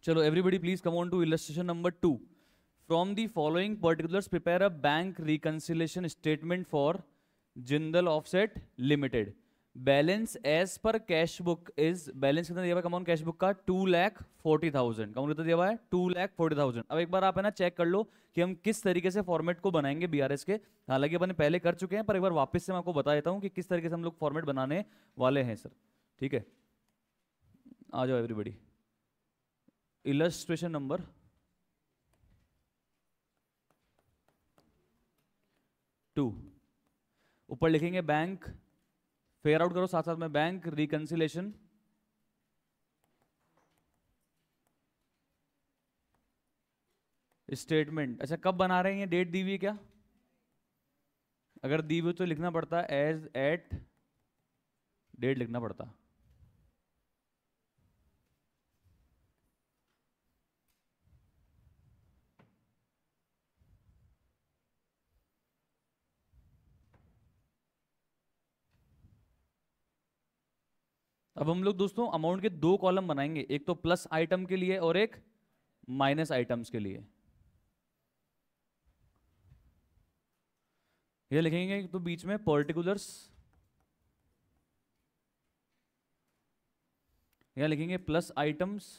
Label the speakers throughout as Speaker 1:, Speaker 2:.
Speaker 1: चलो everybody please come on to illustration number 2. From the following particulars prepare a bank reconciliation statement for Jindal offset limited. Balance as per cash book is, balance कितना दिया हुआ है come on cash book का 2,40,000. कम कितना दिया हुआ है 2,40,000. अब एक बार आप है ना चेक कर लो कि हम किस तरीके से फॉर्मेट को बनाएंगे बीआरएस के. हालांकि अपन पहले कर चुके हैं पर एक बार वापस से मैं आपको बता देता हूं कि किस तरीके से हम लोग फॉर्मेट बनाने वाले हैं सर. ठीक है, आ जाओ एवरीबडी. Illustration number 2. ऊपर लिखेंगे बैंक, फेयर आउट करो साथ साथ में, बैंक रिकंसिलेशन स्टेटमेंट. अच्छा कब बना रहे हैं, ये डेट दी हुई है क्या? अगर दी हुई तो लिखना पड़ता एज एट डेट लिखना पड़ता. अब हम लोग दोस्तों अमाउंट के दो कॉलम बनाएंगे, एक तो प्लस आइटम के लिए और एक माइनस आइटम्स के लिए. ये लिखेंगे तो बीच में पर्टिकुलर्स, यहां लिखेंगे प्लस आइटम्स,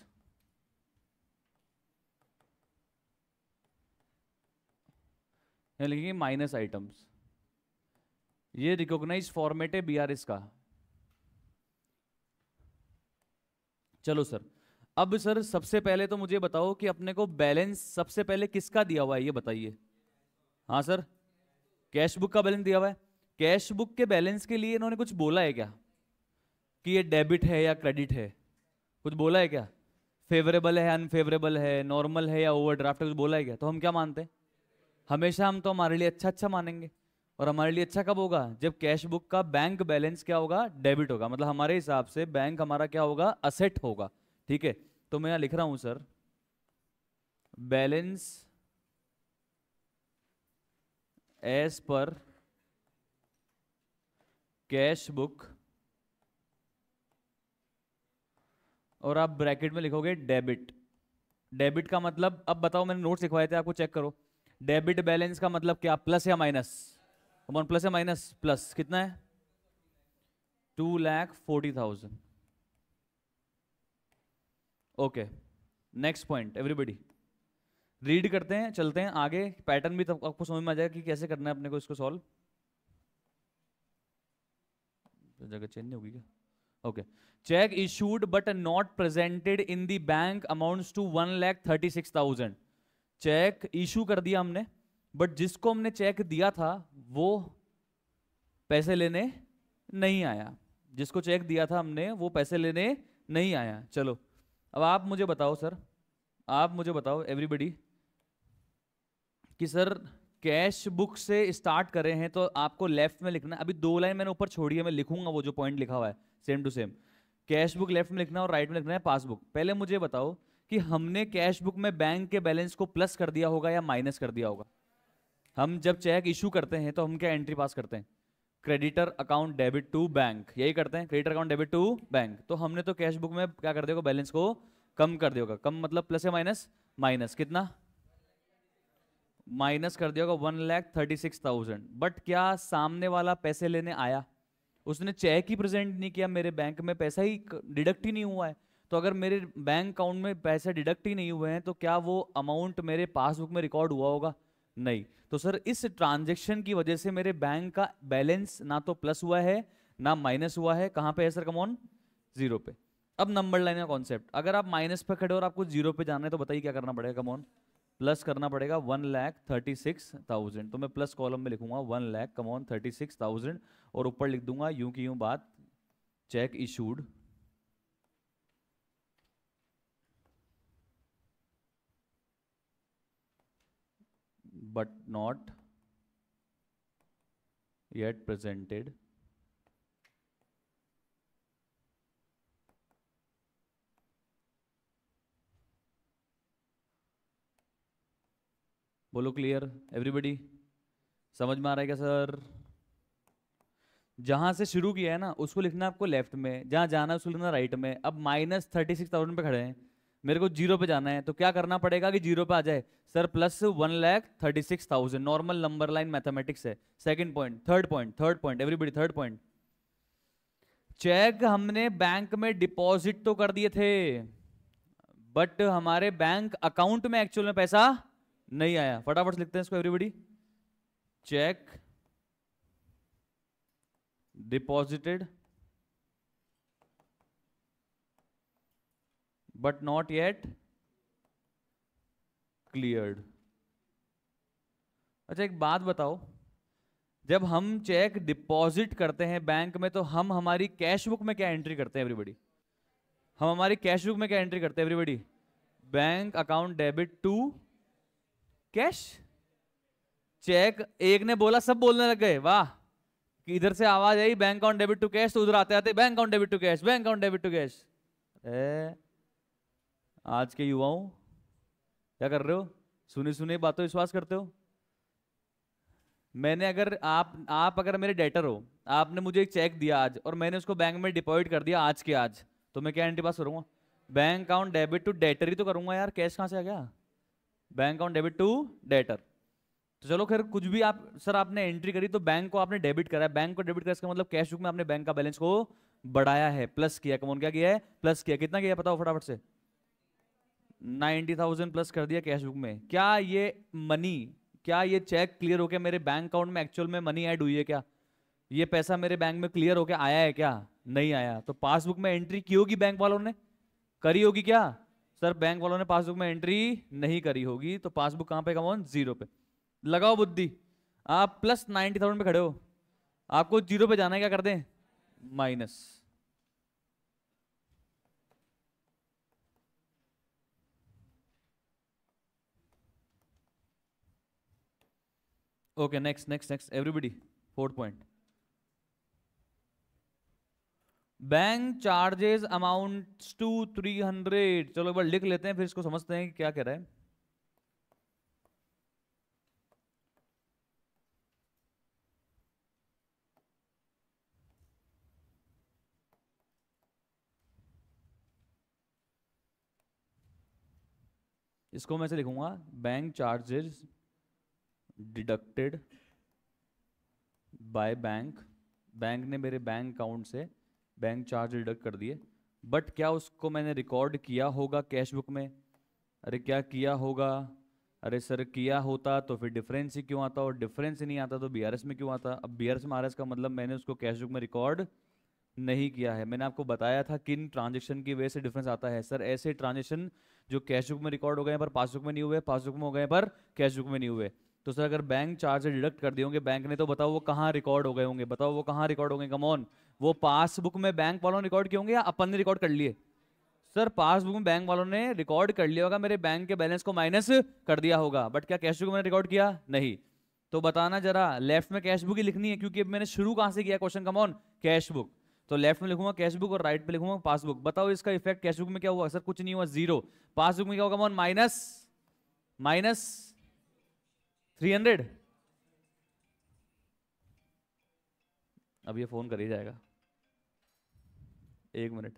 Speaker 1: यहां लिखेंगे माइनस आइटम्स. ये रिकॉग्नाइज फॉर्मेट है बीआरएस का. चलो सर, अब सर सबसे पहले तो मुझे बताओ कि अपने को बैलेंस सबसे पहले किसका दिया हुआ है ये बताइए. हाँ सर, कैश बुक का बैलेंस दिया हुआ है. कैश बुक के बैलेंस के लिए इन्होंने कुछ बोला है क्या कि ये डेबिट है या क्रेडिट है? कुछ बोला है क्या? फेवरेबल है, अनफेवरेबल है, नॉर्मल है या ओवरड्राफ्ट है, कुछ बोला है क्या? तो हम क्या मानते हैं, हमेशा हम तो हमारे लिए अच्छा अच्छा मानेंगे. और हमारे लिए अच्छा कब होगा, जब कैश बुक का बैंक बैलेंस क्या होगा, डेबिट होगा. मतलब हमारे हिसाब से बैंक हमारा क्या होगा, असेट होगा. ठीक है, तो मैं यहां लिख रहा हूं sir, balance as per cash book, और आप ब्रैकेट में लिखोगे डेबिट. डेबिट का मतलब, अब बताओ मैंने नोट्स लिखवाए थे आपको, चेक करो. डेबिट बैलेंस का मतलब क्या, प्लस या माइनस? कौन प्लस या माइनस? प्लस. कितना है? 2,40,000. Okay, next point everybody. Read करते हैं, चलते हैं आगे. पैटर्न भी तब आपको समझ में आ जाएगा कि कैसे करना है अपने को इसको सॉल्व. जगह चेंज नहीं होगी क्या? Okay. Cheque issued but not presented in the bank amounts to 1,36,000. Cheque issue कर दिया हमने, बट जिसको हमने चेक दिया था वो पैसे लेने नहीं आया. जिसको चेक दिया था हमने वो पैसे लेने नहीं आया. चलो अब आप मुझे बताओ सर, आप मुझे बताओ एवरीबॉडी कि सर कैश बुक से स्टार्ट करें हैं तो आपको लेफ्ट में लिखना. अभी दो लाइन मैंने ऊपर छोड़ी है, मैं लिखूंगा वो जो पॉइंट लिखा हुआ है same to same. Cash book left में लिखना और राइट में लिखना है पासबुक. पहले मुझे बताओ कि हमने कैश बुक में बैंक के बैलेंस को प्लस कर दिया होगा या माइनस कर दिया होगा? हम जब चेक इशू करते हैं तो हम क्या एंट्री पास करते हैं, creditor account debit to bank, यही करते हैं, creditor account debit to bank. तो हमने तो कैश बुक में क्या कर दिया होगा, बैलेंस को कम कर दिया होगा. कम मतलब प्लस या माइनस? माइनस. कितना? माइनस कर दिया होगा 1,36,000. बट क्या सामने वाला पैसे लेने आया? उसने चेक ही प्रेजेंट नहीं किया, मेरे बैंक में पैसा ही डिडक्ट ही नहीं हुआ है. तो अगर मेरे बैंक अकाउंट में पैसे डिडक्ट ही नहीं हुए हैं तो क्या वो अमाउंट मेरे पासबुक में रिकॉर्ड हुआ होगा? नहीं. तो सर इस ट्रांजैक्शन की वजह से मेरे बैंक का बैलेंस ना तो प्लस हुआ है ना माइनस हुआ है. कहां पे है सर? कमॉन, जीरो पे. अब नंबर लाइन का कॉन्सेप्ट, अगर आप माइनस पे खड़े और आपको जीरो पे जाना है तो बताइए क्या करना पड़ेगा? कमॉन, प्लस करना पड़ेगा 1,36,000. तो मैं प्लस कॉलम में लिखूंगा 1,36,000 और ऊपर लिख दूंगा यूं की यूं बात, check issued but not yet presented बोलो क्लियर एवरीबॉडी? समझ में आ रहा है क्या सर? जहां से शुरू किया है ना उसको लिखना है आपको लेफ्ट में, जहां जाना है उसको लिखना राइट में. अब -36,000 पे खड़े हैं, मेरे को जीरो पे जाना है, तो क्या करना पड़ेगा कि जीरो पे आ जाए? Sir plus 1,36,000, normal number line mathematics है। Second point, third point everybody, third point, check हमने बैंक में डिपॉजिट तो कर दिए थे, बट हमारे बैंक अकाउंट में एक्चुअल में पैसा नहीं आया। फटाफट लिखते हैं इसको everybody. Check deposited but not yet cleared. अच्छा एक बात बताओ, जब हम चेक डिपॉजिट करते हैं बैंक में तो हम हमारी कैश बुक में क्या एंट्री करते हैं एवरीबॉडी? हम हमारी कैश बुक में क्या एंट्री करते हैं everybody? Bank account debit to cash. Cheque एक ने बोला सब बोलने लग गए, वाह, कि इधर से आवाज आई bank account debit to cash, तो उधर आते आते bank account debit to cash, bank account debit to cash. आज के युवाओं क्या कर रहे हो? सुनी सुनी बातों विश्वास करते हो? मैंने अगर आप अगर मेरे डेटर हो, आपने मुझे एक चेक दिया आज और मैंने उसको बैंक में डिपॉजिट कर दिया आज के आज, तो मैं क्या एंट्री पास करूंगा? Bank account debit to debtor ही तो करूंगा यार, कैश कहां से आ गया? Bank account debit to debtor. तो चलो खैर कुछ भी, आप सर आपने एंट्री करी तो बैंक को आपने डेबिट करा है, बैंक को डेबिट करा इसका मतलब कैश बुक में आपने बैंक का बैलेंस को बढ़ाया है, प्लस किया। कमोन क्या किया है? प्लस किया। कितना किया बताओ फटाफट से? 90,000 प्लस कर दिया कैश बुक में। क्या ये मनी, क्या ये चेक क्लियर होके मेरे बैंक अकाउंट में एक्चुअल में मनी ऐड हुई है क्या? ये पैसा मेरे बैंक में क्लियर होके आया है क्या? नहीं आया। तो पासबुक में एंट्री की होगी बैंक वालों ने, करी होगी क्या? सर बैंक वालों ने पासबुक में एंट्री नहीं करी होगी, तो पासबुक कहां पे? कमोन जीरो पे। लगाओ बुद्धि। आप प्लस 90,000 पे खड़े हो, आपको जीरो पे जाना है, क्या कर दें? Minus. Okay next next next everybody, fourth point, bank charges amounts to 300। चलो एक बार लिख लेते हैं फिर इसको समझते हैं कि क्या कह रहा है। इसको मैं से लिखूंगा, bank charges deducted by bank, bank ने मेरे बैंक अकाउंट से बैंक चार्ज डिडक्ट कर दिए, बट क्या उसको मैंने रिकॉर्ड किया होगा कैश बुक में? अरे क्या किया होगा? अरे सर किया होता तो फिर डिफरेंस ही क्यों आता, और डिफरेंस ही नहीं आता तो बीआरएस में क्यों आता? अब बीआरएस में आरएस का मतलब मैंने उसको कैश बुक में रिकॉर्ड नहीं किया है। मैंने आपको बताया था किन ट्रांजेक्शन की वजह से डिफरेंस आता है। सर ऐसे ट्रांजेक्शन जो कैश बुक में रिकॉर्ड हो गए पर पासबुक में नहीं हुए, पासबुक में हो गए पर कैश बुक में नहीं हुए। तो सर अगर बैंक चार्ज डिडक्ट कर दिए होंगे बैंक ने, तो बताओ वो कहाँ रिकॉर्ड हो गए होंगे? बताओ वो कहाँ रिकॉर्ड होंगे? कम ऑन, वो पासबुक में बैंक वालों ने रिकॉर्ड किए होंगे या अपन ने रिकॉर्ड कर लिए? सर पासबुक में बैंक वालों ने रिकॉर्ड कर लिया होगा, मेरे बैंक के बैलेंस को माइनस कर दिया होगा, बट क्या कैश बुक में रिकॉर्ड किया? नहीं। तो बताना जरा, लेफ्ट में कैश बुक ही लिखनी है क्योंकि अब मैंने शुरू कहां से किया question? Come on, cash book. तो लेफ्ट में लिखूंगा कैश बुक और राइट पे लिखूंगा पासबुक। बताओ इसका इफेक्ट कैश बुक में क्या हुआ? सर कुछ नहीं हुआ, जीरो। पासबुक में क्या होगा? Come on, minus minus 300। अब ये फोन कर ही जाएगा, एक minute.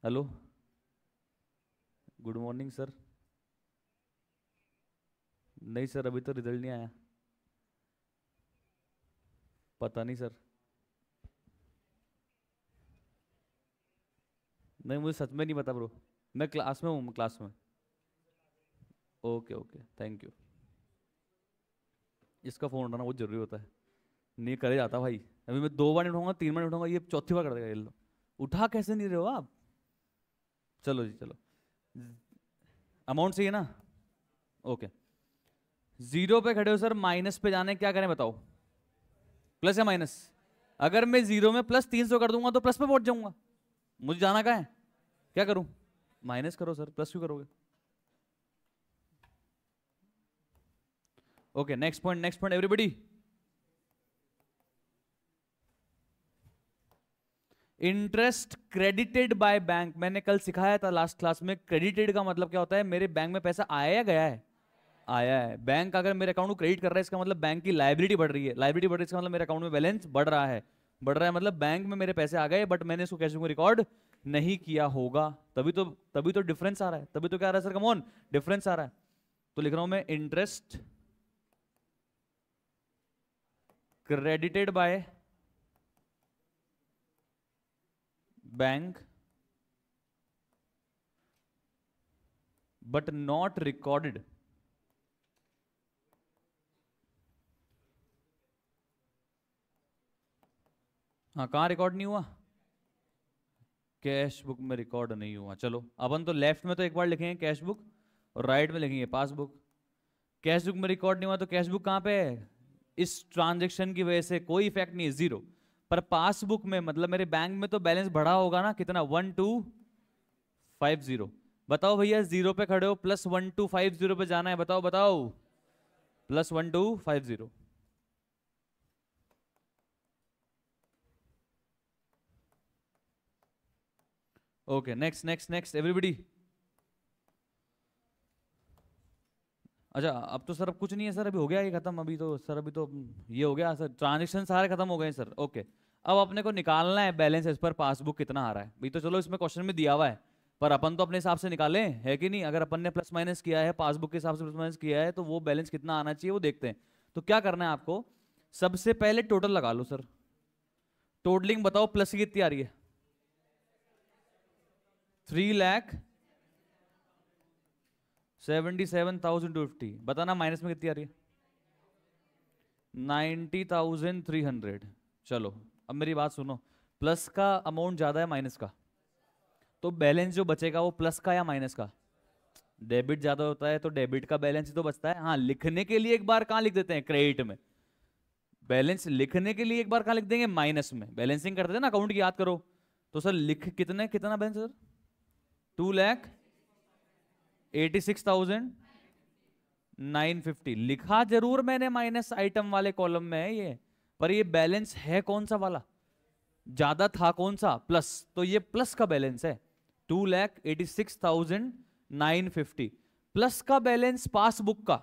Speaker 1: Hello, good morning sir. नहीं सर अभी तो रिजल्ट नहीं आया। पता नहीं सर, नहीं मुझे सच में नहीं पता ब्रो, मैं क्लास में हूँ, क्लास में। Okay okay thank you. इसका फोन उठाना बहुत जरूरी होता है, नहीं करे जाता भाई। अभी मैं 2 बार नहीं उठाऊंगा, 3 बार नहीं उठाऊंगा, ये चौथी बार कर देगा ये लो। उठा कैसे नहीं रहे हो आप? चलो जी चलो, अमाउंट सही है ना? ओके, जीरो पे खड़े हो सर, माइनस पे जाने क्या करें बताओ? प्लस या माइनस? अगर मैं जीरो में प्लस 300 कर दूंगा तो प्लस पे पहुंच जाऊंगा, मुझे जाना कहाँ है? क्या करूं? माइनस करो सर, प्लस क्यों करोगे? Okay next point everybody, interest credited by bank. मैंने कल सिखाया था लास्ट क्लास में, क्रेडिटेड का मतलब क्या होता है? मेरे बैंक में पैसा आया या गया है? आया है। बैंक अगर मेरे अकाउंट को क्रेडिट कर रहा है इसका मतलब बैंक की लायबिलिटी बढ़ रही है, लायबिलिटी बढ़ रही है इसका मतलब मेरे अकाउंट में बैलेंस बढ़ रहा है, बढ़ रहा है मतलब बैंक में मेरे पैसे आ गए, बट मैंने इसको कैश बुक में रिकॉर्ड नहीं किया होगा, तभी तो डिफरेंस आ रहा है, तभी तो क्या आ रहा है सर, कम ऑन, डिफरेंस आ रहा है। तो लिख रहा हूं मैं interest credited by bank but not recorded हाँ, कहाँ रिकॉर्ड नहीं हुआ, कैश बुक में रिकॉर्ड नहीं हुआ। चलो अपन तो लेफ्ट में तो एक बार लिखेंगे कैश बुक और राइट में लिखेंगे पासबुक। कैश बुक में रिकॉर्ड नहीं हुआ तो कैश बुक कहाँ पे है, इस ट्रांजेक्शन की वजह से कोई इफेक्ट नहीं है, जीरो। पर पासबुक में मतलब मेरे बैंक में तो बैलेंस बढ़ा होगा ना, कितना, 1250। बताओ भैया, जीरो पे खड़े हो, +1250 पे जाना है, बताओ बताओ, +1250। Okay, next next next everybody. अच्छा अब तो सर अब कुछ नहीं है सर, अभी हो गया ये खत्म, अभी तो सर अभी तो ये हो गया सर, ट्रांजेक्शन सारे खत्म हो गए सर। ओके, अब अपने को निकालना है बैलेंस एज पर पासबुक कितना आ रहा है। भाई तो चलो इसमें क्वेश्चन में दिया हुआ है, पर अपन तो अपने हिसाब से निकालें, है कि नहीं। अगर अपन ने प्लस माइनस किया है, पासबुक के हिसाब से प्लस माइनस किया है, तो वो बैलेंस कितना आना चाहिए वो देखते हैं। तो क्या करना है आपको, सबसे पहले टोटल लगा लो सर। टोटलिंग बताओ, प्लस की कितनी आ रही है, 3,77,250। बताना माइनस में कितनी आ रही है, 90,300। चलो अब मेरी बात सुनो, प्लस का अमाउंट ज्यादा है माइनस का, तो बैलेंस जो बचेगा वो प्लस का या माइनस का, डेबिट ज्यादा होता है तो डेबिट का बैलेंस ही तो बचता है। हाँ, लिखने के लिए एक बार कहाँ लिख देते हैं, क्रेडिट में। बैलेंस लिखने के लिए एक बार कहाँ लिख देंगे, माइनस में। बैलेंसिंग करते थे ना अकाउंट की, याद करो। तो सर लिख कितने, कितना बैलेंस सर, 2,86,950। लिखा जरूर मैंने माइनस आइटम वाले कॉलम में है ये, पर ये बैलेंस है कौन सा वाला, ज्यादा था कौन सा, प्लस। तो ये प्लस का बैलेंस है, 2,86,950। प्लस का बैलेंस पासबुक का,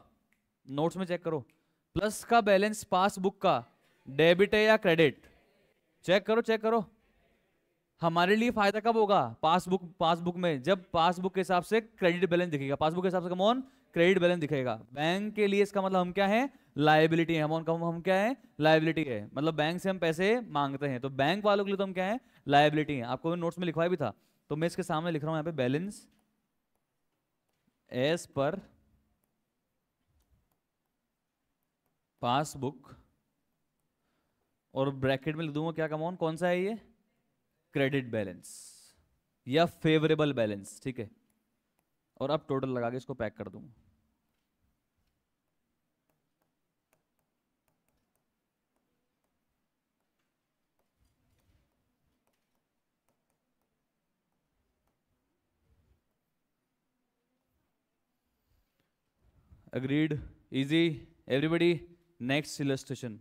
Speaker 1: नोट्स में चेक करो, प्लस का बैलेंस पासबुक का डेबिट है या क्रेडिट, चेक करो चेक करो। हमारे लिए फायदा कब होगा, पासबुक में, जब पासबुक के हिसाब से क्रेडिट बैलेंस दिखेगा, पासबुक के हिसाब से कमॉन क्रेडिट बैलेंस दिखेगा। बैंक के लिए इसका मतलब हम क्या है, लायबिलिटी है। हम क्या है, लायबिलिटी है, मतलब बैंक से हम पैसे मांगते हैं, तो बैंक वालों के लिए तो हम क्या है, लायबिलिटी है। आपको नोट्स में लिखवाया भी था, तो मैं इसके सामने लिख रहा हूं यहाँ पे, बैलेंस एज पर पासबुक, और ब्रैकेट में लिख दूंगा क्या, कमॉन कौन सा है ये, क्रेडिट बैलेंस या फेवरेबल बैलेंस, ठीक है। और अब टोटल लगा के इसको पैक कर दूंगा। Agreed, easy, everybody. Next illustration,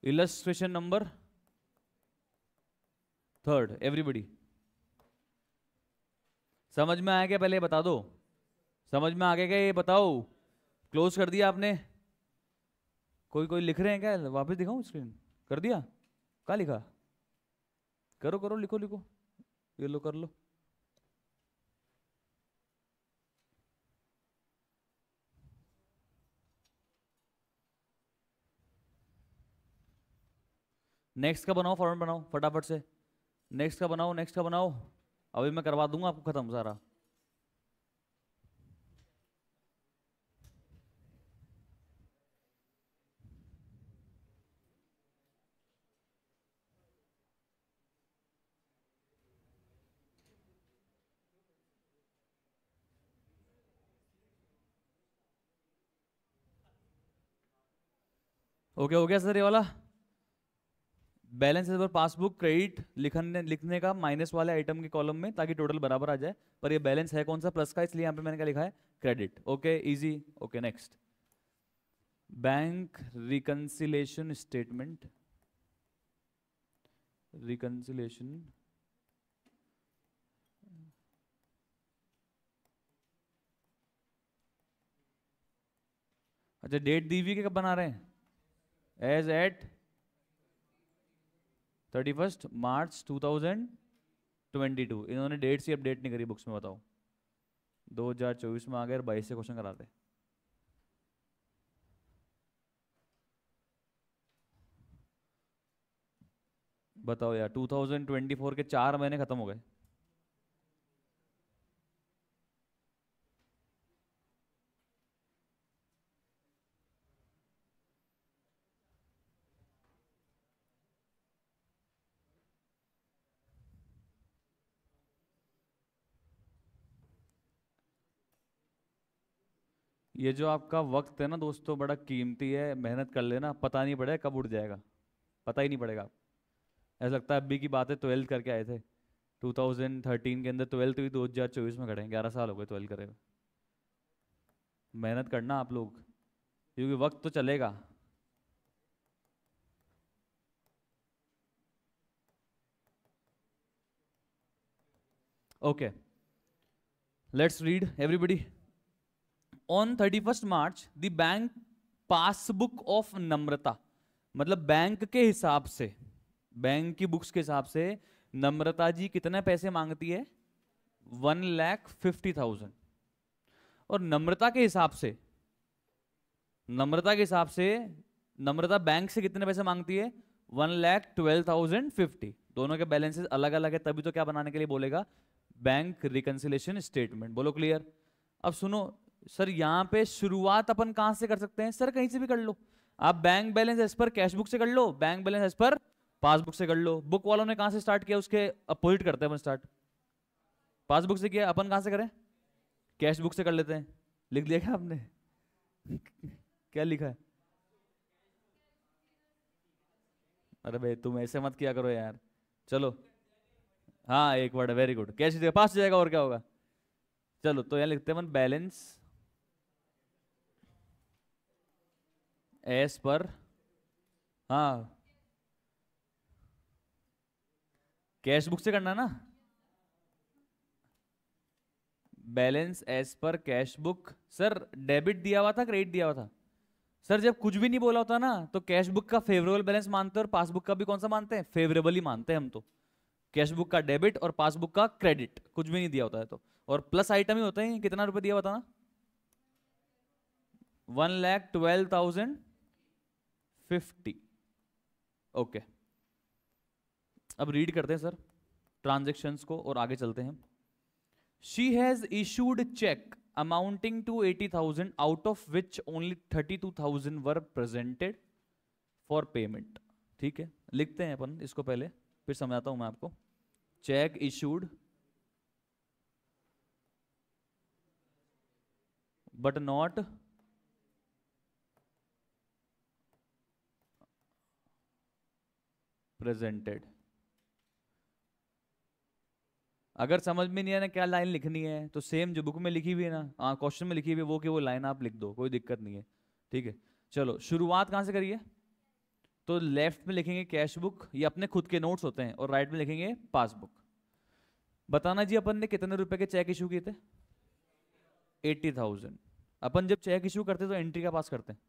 Speaker 1: illustration number third, everybody। समझ में आ गया, पहले ये बता दो, समझ में आ गया क्या ये बताओ। क्लोज कर दिया आपने, कोई कोई लिख रहे हैं क्या, वापस दिखाऊं स्क्रीन, कर दिया, कहाँ लिखा, करो करो, लिखो लिखो, ये लो कर लो। नेक्स्ट का बनाओ, फॉर्मेट बनाओ फटाफट से, नेक्स्ट का बनाओ, नेक्स्ट का बनाओ, अभी मैं करवा दूंगा आपको खत्म सारा। ओके हो गया सर ये वाला, balance as per passbook credit लिखने का माइनस वाले आइटम के कॉलम में, ताकि टोटल बराबर आ जाए। पर ये बैलेंस है कौन सा, प्लस का, इसलिए यहाँ पे मैंने क्या लिखा है, credit. Okay easy, okay next, bank reconciliation statement, reconciliation, अच्छा डेट दी हुई है, कब बना रहे हैं, एज एट 31 मार्च 2022। इन्होंने डेट्स ही अपडेट नहीं करी बुक्स में, बताओ। 2024 में आ गए, 22 से क्वेश्चन कराते। बताओ यार, 2024 के 4 महीने खत्म हो गए। ये जो आपका वक्त है ना दोस्तों, बड़ा कीमती है, मेहनत कर लेना, पता नहीं पड़ेगा कब उड़ जाएगा, पता ही नहीं पड़ेगा। ऐसा लगता है अभी की बात है, 12th करके आए थे 2013 के अंदर, 12th हुई 2024 में खड़े हैं, 11 साल हो गए 12th करे हुए। मेहनत करना आप लोग, क्योंकि वक्त तो चलेगा। Okay, let's read everybody. On 31 March the bank passbook of Namrata, मतलब बैंक के हिसाब से, बैंक की बुक्स के हिसाब से नम्रता जी कितने पैसे मांगती है? 1,50,000। और नम्रता के हिसाब से, नम्रता के हिसाब से नम्रता बैंक से कितने पैसे मांगती है? 1,12,050। दोनों के बैलेंसेस अलग अलग है, तभी तो क्या बनाने के लिए बोलेगा? Bank reconciliation statement. बोलो क्लियर। अब सुनो सर, यहां पे शुरुआत अपन कहां से कर सकते हैं? सर कहीं से भी कर लो आप, bank balance as per cash book से कर लो, bank balance as per passbook से कर लो। बुक वालों ने कहां से स्टार्ट किया, उसके अपोजिट करते हैं अपन स्टार्ट, पासबुक से किया, अपन कहां से करें? कैश बुक से कर लेते हैं। लिख लिया क्या आपने? क्या लिखा है? अरे भाई तुम ऐसे मत किया करो यार। चलो, हाँ एक वर्ड, वेरी गुड, कैश पास जाएगा और क्या होगा। चलो तो यहाँ लिखते हैं बैलेंस एस पर, हाँ कैश बुक से करना ना, बैलेंस एस पर कैश बुक। सर डेबिट दिया हुआ था, क्रेडिट दिया हुआ था? सर जब कुछ भी नहीं बोला होता ना, तो कैश बुक का फेवरेबल बैलेंस मानते हैं और पासबुक का भी कौन सा मानते हैं? फेवरेबल ही मानते हैं हम तो। कैश बुक का डेबिट और पासबुक का क्रेडिट, कुछ भी नहीं दिया होता है तो। और प्लस आइटम ही होते हैं। कितना रुपए दिया हुआ था ना? 1,12,050। ओके, अब रीड करते हैं सर ट्रांजेक्शन्स को और आगे चलते हैं। She has issued cheque amounting to 80,000 out of which only 32,000 were presented for payment. ठीक है, लिखते हैं अपन इसको पहले, फिर समझाता हूं मैं आपको। Check issued but not presented. अगर समझ में नहीं आया ना क्या लाइन लिखनी है, तो सेम जो बुक में लिखी हुई है ना, क्वेश्चन में लिखी हुई है, वो की वो लाइन आप लिख दो, कोई दिक्कत नहीं है। ठीक है, चलो शुरुआत कहां से करिए? तो लेफ्ट में लिखेंगे कैश बुक, ये अपने खुद के नोट्स होते हैं, और राइट में लिखेंगे पासबुक। बताना जी अपन ने कितने रुपए के चेक इशू किए थे? 80,000। अपन जब चेक इशू करते तो एंट्री का पास करते हैं,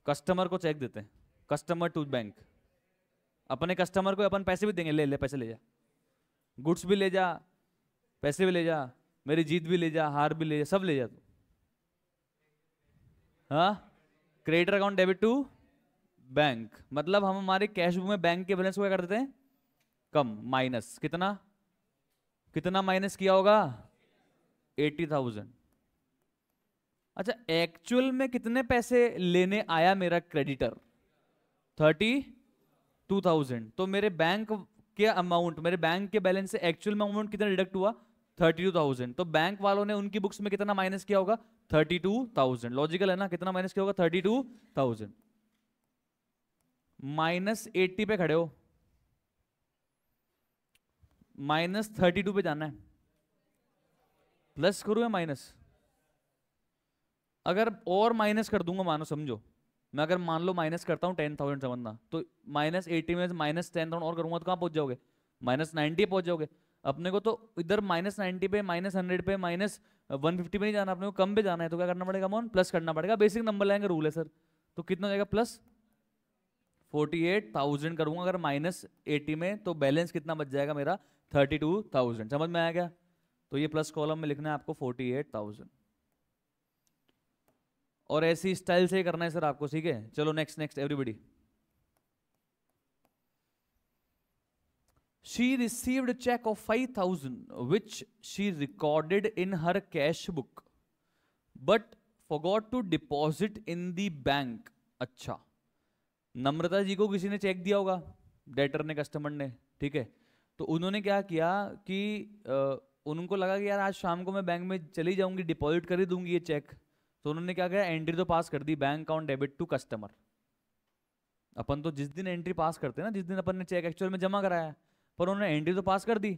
Speaker 1: कस्टमर को चेक देते हैं, कस्टमर टू बैंक। अपने कस्टमर को अपन पैसे भी देंगे, ले ले पैसे ले जा, गुड्स भी ले जा, पैसे भी ले जा, मेरी जीत भी ले जा, हार भी ले जा, सब ले जा तू। हाँ, creditor account debit to bank, मतलब हम हमारे कैश बुक में बैंक के बैलेंस को क्या कर देते हैं? कम, माइनस। कितना कितना माइनस किया होगा? 80,000। अच्छा, एक्चुअल में कितने पैसे लेने आया मेरा क्रेडिटर? 32,000। तो मेरे बैंक के अमाउंट, मेरे बैंक के बैलेंस से एक्चुअल में अमाउंट कितना डिडक्ट हुआ? 32,000। तो बैंक वालों ने उनकी बुक्स में कितना माइनस किया होगा? 32,000। लॉजिकल है ना? कितना माइनस किया होगा? 32,000। -80 पे खड़े हो, -32 पे जाना है। प्लस करूं या माइनस? अगर और माइनस कर दूंगा, मानो समझो, मैं अगर मान लो माइनस करता हूं 10,000 समझना, तो -80 में -10,000 और करूंगा तो कहां पहुंच जाओगे? -90 पहुंच जाओगे। अपने को तो इधर -90 पे, -100 पे, -150 पे नहीं जाना, अपने को कम पे जाना है, तो क्या करना पड़ेगा मोहन? प्लस करना पड़ेगा। बेसिक नंबर लाइन का रूल है सर। तो कितना हो जाएगा? प्लस 48,000 करूंगा अगर -80 में, तो बैलेंस कितना बच जाएगा मेरा? 32,000। समझ में आया क्या? तो ये प्लस कॉलम में लिखना है आपको 48,000, और ऐसी स्टाइल से ही करना है सर आपको, ठीक है? चलो next next everybody. She received a check of 5,000 which she recorded in her cash book but forgot to deposit in the bank। अच्छा, नम्रता जी को किसी ने चेक दिया होगा, डेटर ने, कस्टमर ने, ठीक है? तो उन्होंने क्या किया कि उनको लगा कि यार आज शाम को मैं बैंक में चली जाऊंगी, डिपॉजिट कर ही दूंगी ये चेक। तो उन्होंने क्या किया, एंट्री तो पास कर दी, bank account debit to customer. अपन तो जिस दिन एंट्री पास करते हैं ना, जिस दिन अपन ने चेक एक्चुअल में जमा कराया, पर उन्होंने एंट्री तो पास कर दी,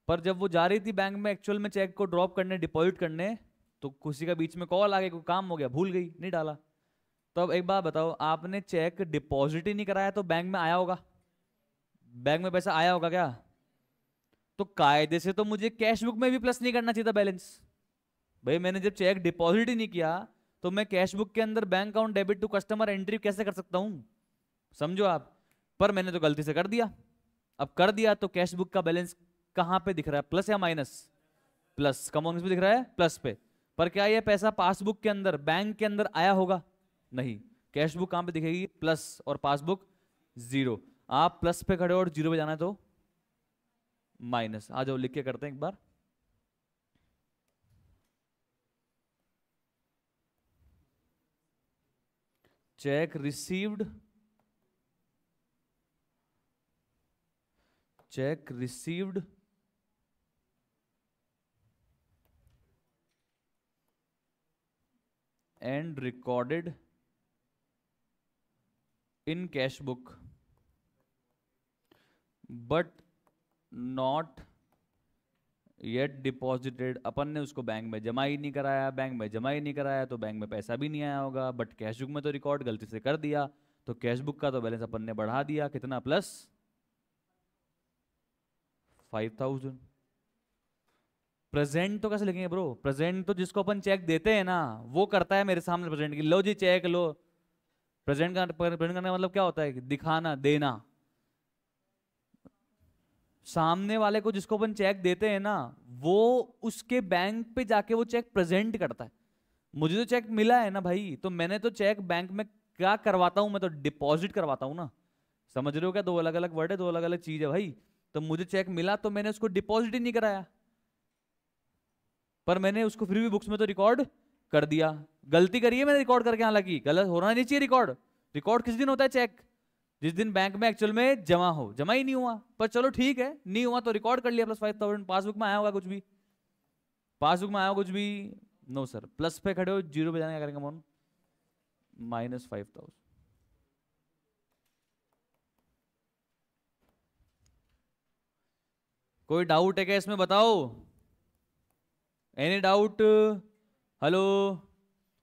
Speaker 1: पर जब वो जा रही थी बैंक में एक्चुअल में चेक को ड्रॉप करने, डिपॉजिट करने, तो किसी का बीच में कॉल आ गया, कोई काम हो गया, भूल गई, नहीं डाला। तो अब एक बात बताओ, आपने चेक डिपॉजिट ही नहीं कराया तो बैंक में आया होगा? बैंक में पैसा आया होगा क्या? तो कायदे से तो मुझे कैश बुक में भी प्लस नहीं करना चाहिए था बैलेंस। भाई मैंने जब चेक डिपॉजिट ही नहीं किया, तो मैं कैश बुक के अंदर bank account debit to customer entry कैसे कर सकता हूं? समझो आप। पर मैंने तो गलती से कर दिया। अब कर दिया तो कैश बुक का बैलेंस कहां पे दिख रहा है, प्लस या माइनस? प्लस। कम पे दिख रहा है प्लस पे। पर क्या ये पैसा पासबुक के अंदर, बैंक के अंदर आया होगा? नहीं। कैश बुक कहां पे दिखेगी? प्लस, और पासबुक जीरो। आप प्लस पे खड़े हो और जीरो पे जाना है तो माइनस। आ जाओ लिख के करते हैं एक बार। Cheque received, cheque received and recorded in cash book but not yet deposited। अपन ने उसको बैंक में जमा ही नहीं कराया, बैंक में जमा ही नहीं कराया तो बैंक में पैसा भी नहीं आया होगा, बट कैश बुक में तो रिकॉर्ड गलती से कर दिया, तो कैश बुक का तो बैलेंस अपन ने बढ़ा दिया, कितना? प्लस 5,000। प्रेजेंट तो कैसे लिखेंगे ब्रो? प्रेजेंट तो जिसको अपन चेक देते हैं ना, वो करता है मेरे सामने प्रेजेंट की, लो जी चेक लो। प्रेजेंट करने का मतलब क्या होता है? दिखाना, देना। सामने वाले को जिसको अपन चेक देते हैं ना, वो उसके बैंक पे जाके वो चेक प्रेजेंट करता है। मुझे तो चेक मिला है ना भाई, तो मैंने तो चेक बैंक में क्या करवाता हूं? मैं तो डिपॉजिट करवाता हूं ना। समझ रहे हो क्या? दो अलग अलग वर्ड है, दो अलग अलग चीज है भाई। तो मुझे चेक मिला तो मैंने उसको डिपॉजिट ही नहीं कराया, पर मैंने उसको फिर भी बुक्स में तो रिकॉर्ड कर दिया। गलती करी है मैंने रिकॉर्ड करके, हालांकि गलत होना नहीं चाहिए रिकॉर्ड। रिकॉर्ड किस दिन होता है चेक? जिस दिन बैंक में एक्चुअल में जमा हो। जमा ही नहीं हुआ, पर चलो ठीक है, नहीं हुआ तो रिकॉर्ड कर लिया प्लस 5,000। पासबुक में आया होगा कुछ भी? पासबुक में आया होगा कुछ भी? No sir. प्लस पे खड़े हो, जीरो पे जाने क्या करेंगे मोन? -5,000। कोई डाउट है क्या इसमें? बताओ, any doubt? Hello?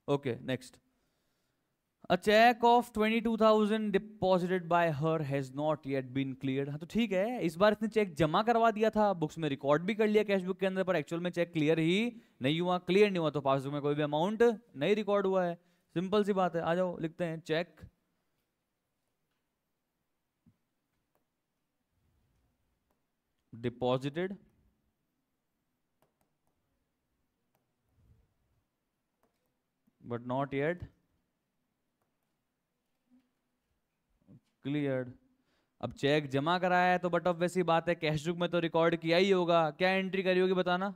Speaker 1: Okay next. A check of 22,000 deposited by her has not yet been cleared। हाँ तो ठीक है, इस बार इसने चेक जमा करवा दिया था, बुक्स में रिकॉर्ड भी कर लिया कैश बुक के अंदर, पर एक्चुअल में चेक क्लियर ही नहीं हुआ। क्लियर नहीं हुआ तो पासबुक में कोई भी अमाउंट नहीं रिकॉर्ड हुआ है। सिंपल सी बात है। आ जाओ लिखते हैं, check deposited but not yet cleared. अब चेक जमा कराया है तो बट ऑफ वैसी बात है, कैश बुक में तो रिकॉर्ड किया ही होगा। क्या एंट्री करी होगी बताना?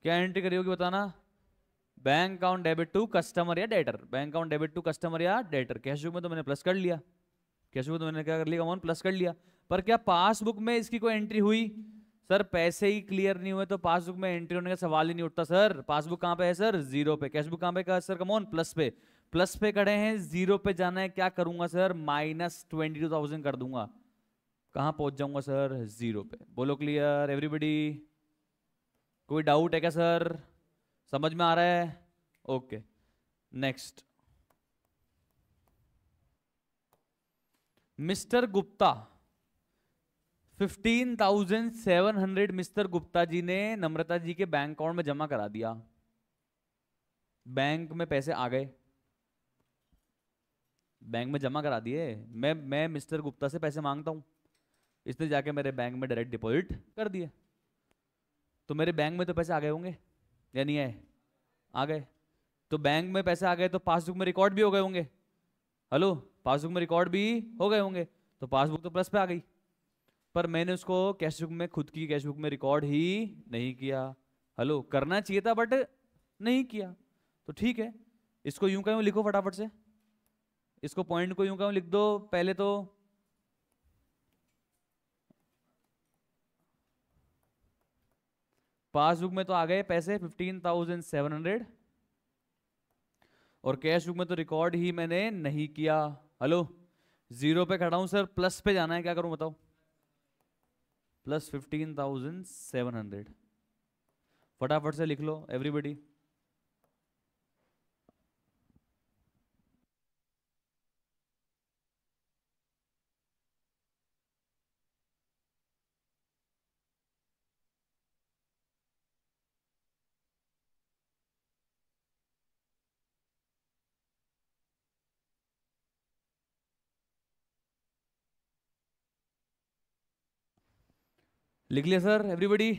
Speaker 1: क्या एंट्री करी होगी बताना? Bank account debit to customer या debtor. Bank account debit to customer या डेटर। कैश बुक में तो मैंने प्लस कर लिया, कैश बुक तो मैंने क्या कर लिया? अमाउंट प्लस कर लिया। पर क्या पासबुक में इसकी कोई एंट्री हुई? सर पैसे ही क्लियर नहीं हुए तो पासबुक में एंट्री होने का सवाल ही नहीं उठता सर। पासबुक कहां पे है सर? जीरो पे। कैश बुक कहां पे है सर? कम ऑन, प्लस पे। प्लस पे खड़े हैं, जीरो पे जाना है, क्या करूंगा सर? -22,000 कर दूंगा। कहां पहुंच जाऊंगा सर? जीरो पे। बोलो क्लियर एवरीबॉडी? कोई डाउट है क्या सर? समझ में आ रहा है? Okay next. Mister Gupta 15,700 mister Gupta ji ने नम्रता जी के बैंक अकाउंट में जमा करा दिया। बैंक में पैसे आ गए, बैंक में जमा करा दिए। मैं मिस्टर गुप्ता से पैसे मांगता हूँ, इसने जाके मेरे बैंक में डायरेक्ट डिपॉजिट कर दिए, तो मेरे बैंक में तो पैसे आ गए होंगे या नहीं आए? आ गए। तो बैंक में पैसे आ गए तो पासबुक में रिकॉर्ड भी हो गए होंगे। हेलो, पासबुक में रिकॉर्ड भी हो गए होंगे, तो पासबुक तो प्लस पे आ गई। पर मैंने उसको कैशबुक में, खुद की कैशबुक में रिकॉर्ड ही नहीं किया। हेलो, करना चाहिए था बट नहीं किया। तो ठीक है, इसको यूं का यूं लिखो फटाफट से, इसको पॉइंट को यूं का यूं लिख दो। पहले तो पासबुक में तो आ गए पैसे 15,700, और कैश बुक में तो रिकॉर्ड ही मैंने नहीं किया। हेलो, जीरो पे खड़ा हूं सर, प्लस पे जाना है, क्या करूं बताओ? प्लस 15,700, फटाफट से लिख लो एवरीबडी। लिख लिया सर एवरीबडी?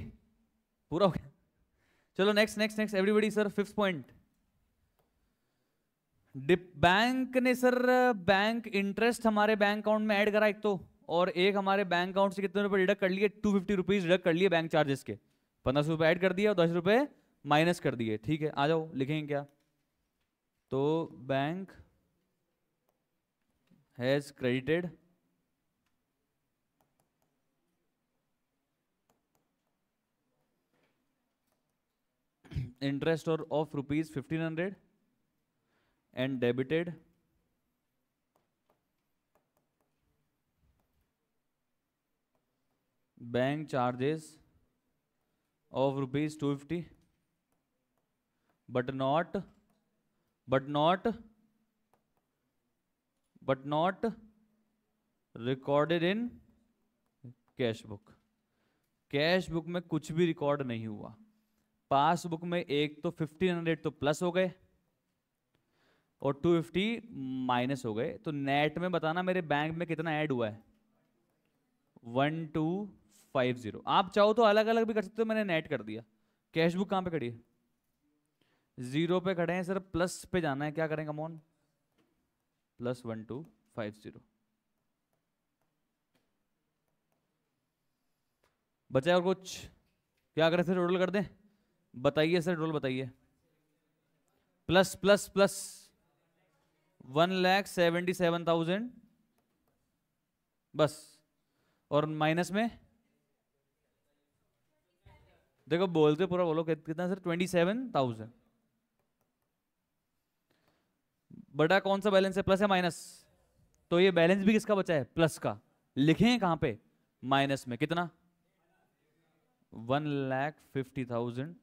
Speaker 1: पूरा हो गया? चलो next next next everybody sir, fifth point. डिप बैंक ने सर बैंक इंटरेस्ट हमारे बैंक अकाउंट में ऐड करा एक तो, और एक हमारे बैंक अकाउंट से कितने रुपए डिडक्ट कर लिए? 250 रुपीज डिडक्ट कर लिए बैंक चार्जेस के। 1500 रुपए ऐड कर दिया और 10 रुपए माइनस कर दिए। ठीक है, आ जाओ लिखेंगे क्या? तो bank has credited interest or of rupees 1500 and debited bank charges of rupees 250 but not but not but not recorded in cash book. Cash book में कुछ भी रिकॉर्ड नहीं हुआ। पासबुक में एक तो 1500 तो प्लस हो गए और 250 माइनस हो गए, तो नेट में बताना मेरे बैंक में कितना ऐड हुआ है? 1250। आप चाहो तो अलग अलग भी कर सकते हो, मैंने नेट कर दिया। कैश बुक कहां पे खड़ी है? जीरो पे खड़े हैं सर, प्लस पे जाना है, क्या करेंगे कमॉन? प्लस 1250। बचा और कुछ? क्या करें सर, टोटल कर दें? बताइए सर, टोटल बताइए। प्लस प्लस प्लस 1,77,000 बस, और माइनस में देखो, बोलते पूरा बोलो, कितना सर? 27,000। बड़ा कौन सा बैलेंस है, प्लस या माइनस? तो ये बैलेंस भी किसका बचा है? प्लस का। लिखें कहां पे? माइनस में। कितना? 1,50,000।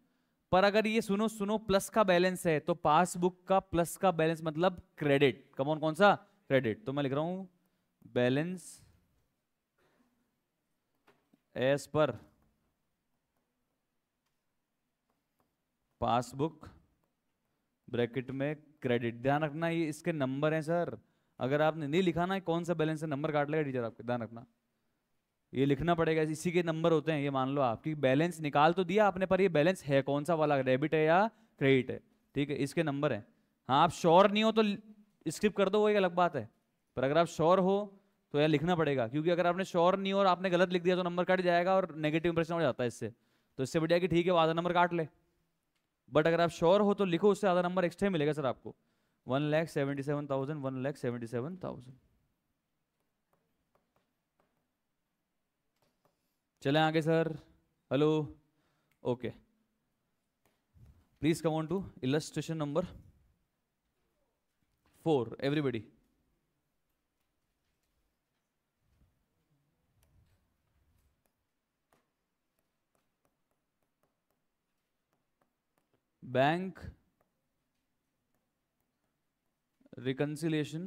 Speaker 1: पर अगर ये सुनो सुनो, प्लस का बैलेंस है तो पासबुक का प्लस का बैलेंस मतलब क्रेडिट। कमॉन, कौन सा? क्रेडिट। तो मैं लिख रहा हूं balance as per passbook bracket में क्रेडिट। ध्यान रखना ये इसके नंबर हैं सर, अगर आपने नहीं लिखा ना कौन सा बैलेंस है, नंबर काट लेगा टीचर आपके, ध्यान रखना। ये लिखना पड़ेगा, इसी के नंबर होते हैं ये। मान लो आपकी बैलेंस निकाल तो दिया आपने, पर ये बैलेंस है कौन सा वाला, डेबिट है या क्रेडिट है? ठीक है, इसके नंबर हैं। हाँ, आप श्योर नहीं हो तो स्किप कर दो, वो एक अलग बात है। पर अगर आप श्योर हो तो यार लिखना पड़ेगा, क्योंकि अगर आपने श्योर नहीं हो और आपने गलत लिख दिया तो नंबर कट जाएगा और नेगेटिव इंप्रेशन हो जाता है इससे। तो इससे बढ़िया कि ठीक है वो आधा नंबर काट ले, बट अगर आप श्योर हो तो लिखो, उससे आधा नंबर एक्स्ट्रा मिलेगा सर आपको। 1,77,000, 1,77,000। चले आगे सर। Hello, okay, please come on to illustration number 4 everybody. Bank reconciliation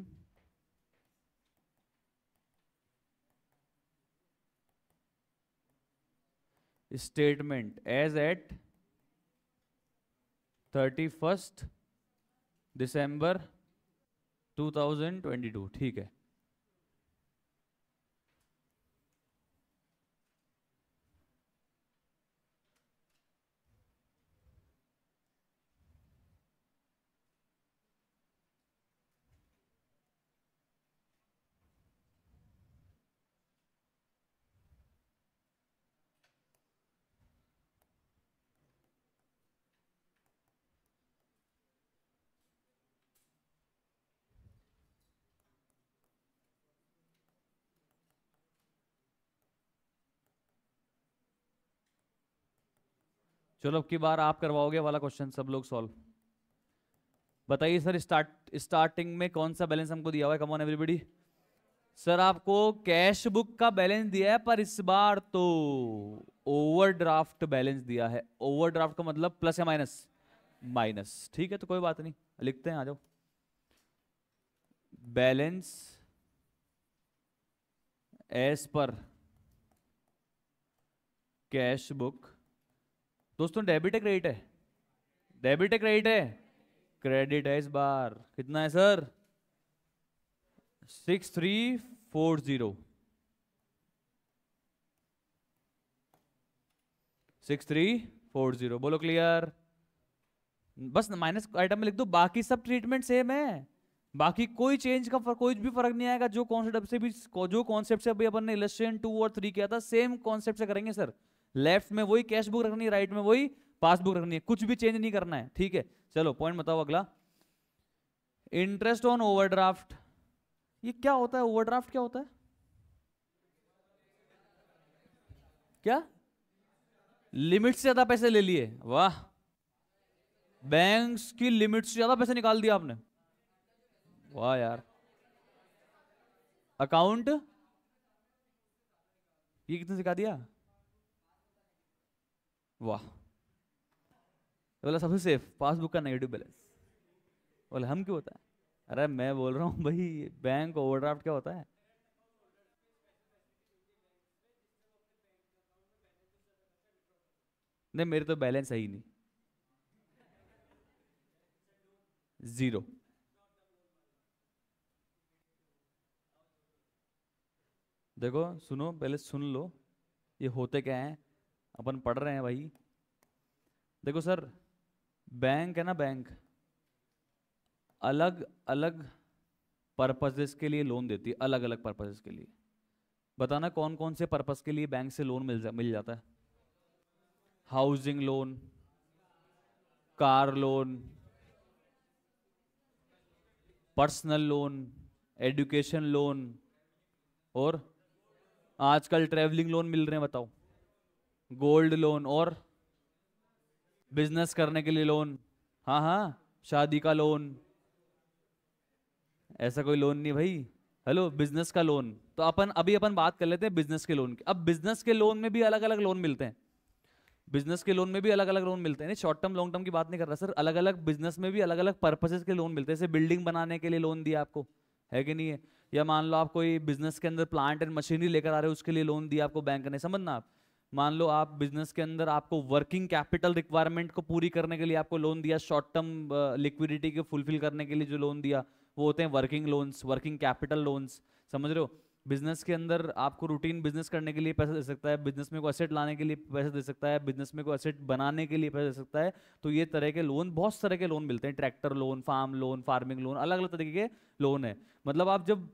Speaker 1: statement as at 31st December 2022, ठीक है। चलो अब की बार आप करवाओगे वाला क्वेश्चन, सब लोग सॉल्व। बताइए सर, स्टार्टिंग में कौन सा बैलेंस हमको दिया हुआ है? Come on everybody. सर आपको कैश बुक का बैलेंस दिया है, पर इस बार तो ओवरड्राफ्ट बैलेंस दिया है। ओवरड्राफ्ट का मतलब प्लस या माइनस? माइनस। ठीक है, तो कोई बात नहीं, लिखते हैं, आ जाओ। Balance as per cash book. दोस्तों डेबिट है क्रेडिट है? डेबिट है क्रेडिट है? क्रेडिट है इस बार। कितना है सर? 6340। 6340, बोलो क्लियर। बस माइनस आइटम में लिख दो, बाकी सब ट्रीटमेंट सेम है। बाकी कोई चेंज का कोई भी फर्क नहीं आएगा। जो कॉन्सेप्ट से भी, जो कॉन्सेप्ट से अभी अपन ने इलस्ट्रेशन 2 और 3 किया था, सेम कॉन्सेप्ट से करेंगे सर। लेफ्ट में वही कैश बुक रखनी है, राइट में वही पासबुक रखनी है, कुछ भी चेंज नहीं करना है। ठीक है, चलो पॉइंट बताओ अगला। Interest on overdraft. ये क्या होता है? ओवरड्राफ्ट क्या होता है? क्या? लिमिट से ज्यादा पैसे ले लिए? वाह, बैंक्स की लिमिट से ज्यादा पैसे निकाल दिया आपने। वाह यार। अकाउंट ये कितने सिखा दिया? वाह। बोला सबसे सेफ पासबुक का नेगेटिव बैलेंस। बोले हम क्यों होता है? अरे मैं बोल रहा हूँ भाई, बैंक ओवरड्राफ्ट क्या होता है? नहीं, मेरे तो बैलेंस है ही नहीं, जीरो। देखो सुनो, पहले सुन लो, ये होते क्या है, अपन पढ़ रहे हैं भाई। देखो सर, बैंक है ना, बैंक अलग अलग पर्पसेस के लिए लोन देती है, अलग अलग पर्पसेस के लिए। बताना कौन कौन से पर्पस के लिए बैंक से लोन मिल जाता है? Housing loan, car loan, personal loan, education loan, और आजकल ट्रेवलिंग लोन मिल रहे हैं, बताओ। गोल्ड लोन, और बिजनेस करने के लिए लोन। हाँ हाँ, शादी का लोन। ऐसा कोई लोन नहीं भाई। हेलो, बिजनेस का लोन। तो अपन बात कर लेते हैं बिजनेस के लोन की। अब बिजनेस के लोन में भी अलग अलग लोन मिलते हैं। बिजनेस के लोन में भी अलग अलग लोन मिलते हैं, नहीं शॉर्ट टर्म लॉन्ग टर्म की बात नहीं कर रहा सर। अलग अलग बिजनेस में भी अलग अलग पर्पसेस के लोन मिलते हैं। जैसे बिल्डिंग बनाने के लिए लोन दिया आपको, है कि नहीं है? या मान लो आप कोई बिजनेस के अंदर प्लांट एंड मशीनरी लेकर आ रहे हो, उसके लिए लोन दिया आपको बैंक ने, समझना आप। मान लो आप बिजनेस के अंदर आपको वर्किंग कैपिटल रिक्वायरमेंट को पूरी करने के लिए आपको लोन दिया, शॉर्ट टर्म लिक्विडिटी को फुलफिल करने के लिए जो लोन दिया, वो होते हैं working loans, working capital loans. समझ रहे हो? बिजनेस के अंदर आपको रूटीन बिजनेस करने के लिए पैसा दे सकता है, बिजनेस में कोई एसेट लाने के लिए पैसा दे सकता है, बिजनेस में कोई एसेट बनाने के लिए पैसा दे सकता है। तो ये तरह के लोन, बहुत तरह के लोन मिलते हैं। Tractor loan, farm loan, farming loan, अलग अलग तरीके के लोन है। मतलब आप जब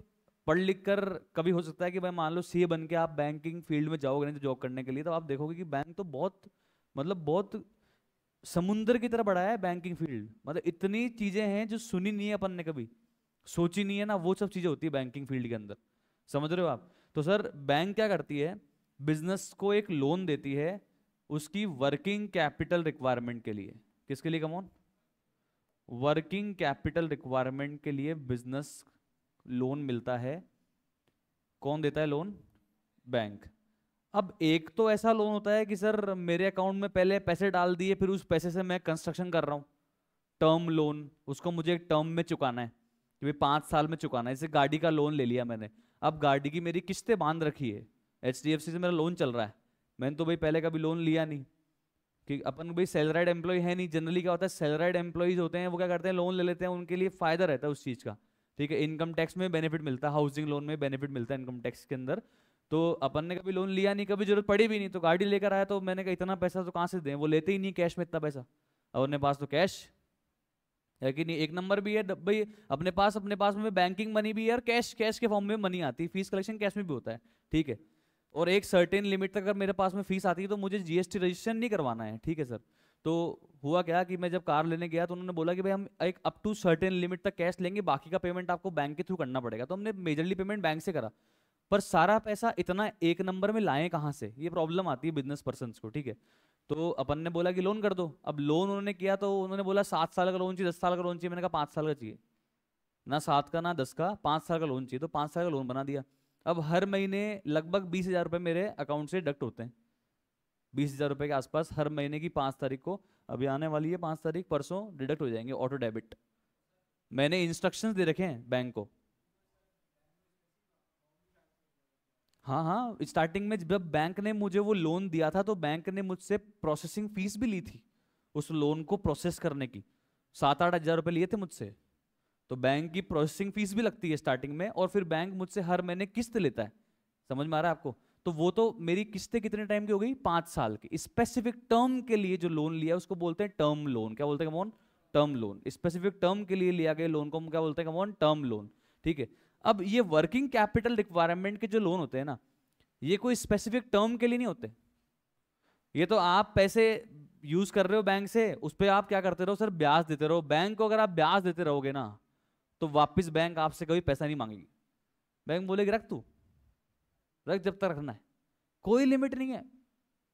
Speaker 1: पढ़ लिख कर, कभी हो सकता है कि भाई मान लो सीए बन के आप बैंकिंग फील्ड में जाओगे नहीं तो जॉब करने के लिए, तो आप देखोगे कि बैंक तो बहुत, मतलब बहुत समुंदर की तरह बड़ा है बैंकिंग फील्ड। मतलब इतनी चीजें हैं जो सुनी नहीं है अपन ने, कभी सोची नहीं है ना, वो सब चीजें होती है बैंकिंग फील्ड के अंदर। समझ रहे हो आप? तो सर बैंक क्या करती है, बिजनेस को एक लोन देती है उसकी वर्किंग कैपिटल रिक्वायरमेंट के लिए। किसके लिए कमॉन? वर्किंग कैपिटल रिक्वायरमेंट के लिए बिजनेस लोन मिलता है। कौन देता है लोन? बैंक। अब एक तो ऐसा लोन होता है कि सर मेरे अकाउंट में पहले पैसे डाल दिए, फिर उस पैसे से मैं कंस्ट्रक्शन कर रहा हूँ, टर्म लोन, उसको मुझे एक टर्म में चुकाना है कि भाई 5 साल में चुकाना है। जैसे गाड़ी का लोन ले लिया मैंने, अब गाड़ी की मेरी किस्तें बांध रखी है, एचडीएफसी से मेरा लोन चल रहा है, मैंने तो भाई पहले कभी लोन लिया नहीं, कि अपन भाई सैलराइड एम्प्लॉय है नहीं। जनरली क्या होता है, सैलराइड एम्प्लॉयज होते हैं वो क्या करते हैं, लोन ले लेते हैं, उनके लिए फायदा रहता है उस चीज का। ठीक है, इनकम टैक्स में बेनिफिट मिलता है, हाउसिंग लोन में बेनिफिट मिलता है इनकम टैक्स के अंदर। तो अपन ने कभी लोन लिया नहीं, कभी जरूरत पड़ी भी नहीं, तो गाड़ी लेकर आया, तो मैंने कहा इतना पैसा तो कहाँ से दें, वो लेते ही नहीं कैश में इतना पैसा, और अपने पास तो कैश है कि नहीं, एक नंबर भी है भाई अपने पास में बैंकिंग मनी भी है, और कैश कैश के फॉर्म में मनी आती है, फीस कलेक्शन कैश में भी होता है। ठीक है, और एक सर्टेन लिमिट तक अगर मेरे पास में फीस आती है तो मुझे जीएसटी रजिस्ट्रेशन नहीं करवाना है। ठीक है सर। तो हुआ क्या कि मैं जब कार लेने गया तो उन्होंने बोला कि भाई हम एक अप टू सर्टेन लिमिट तक कैश लेंगे, बाकी का पेमेंट आपको बैंक के थ्रू करना पड़ेगा। तो हमने मेजरली पेमेंट बैंक से करा, पर सारा पैसा इतना एक नंबर में लाएं कहाँ से, ये प्रॉब्लम आती है बिजनेस पर्सन को। ठीक है, तो अपन ने बोला कि लोन कर दो। अब लोन उन्होंने किया तो उन्होंने बोला 7 साल का लोन चाहिए, 10 साल का लोन चाहिए। मैंने कहा 5 साल का चाहिए, ना 7 का ना 10 का, 5 साल का लोन चाहिए। तो 5 साल का लोन बना दिया। अब हर महीने लगभग 20,000 रुपये मेरे अकाउंट से डिडक्ट होते हैं, 20,000 रुपये के आसपास हर महीने की 5 तारीख को। अभी आने वाली है 5 तारीख, परसों डिडक्ट हो जाएंगे ऑटो डेबिट। मैंने इंस्ट्रक्शंस दे रखे हैं बैंक को। हाँ हाँ, स्टार्टिंग में जब बैंक ने मुझे वो लोन दिया था तो बैंक ने मुझसे प्रोसेसिंग फीस भी ली थी उस लोन को प्रोसेस करने की, 7-8 हज़ार रुपये लिए थे मुझसे। तो बैंक की प्रोसेसिंग फीस भी लगती है स्टार्टिंग में, और फिर बैंक मुझसे हर महीने किस्त लेता है। समझ में आ रहा है आपको? तो वो तो मेरी किस्तें कितने टाइम की हो गई, 5 साल की। स्पेसिफिक टर्म के लिए जो लोन लिया उसको बोलते हैं टर्म लोन। क्या बोलते हैं come on? Term loan. Specific term के लिए लिया गया लोन को हम क्या बोलते हैं कमोन? Term loan. ठीक है। अब ये वर्किंग कैपिटल रिक्वायरमेंट के जो लोन होते हैं ना, ये कोई स्पेसिफिक टर्म के लिए नहीं होते। ये तो आप पैसे यूज कर रहे हो बैंक से, उस पर आप क्या करते रहो सर, ब्याज देते रहो। बैंक को अगर आप ब्याज देते रहोगे ना, तो वापस बैंक आपसे कभी पैसा नहीं मांगेगी। बैंक बोलेगी रख, तू रख जब तक रखना है, कोई लिमिट नहीं है।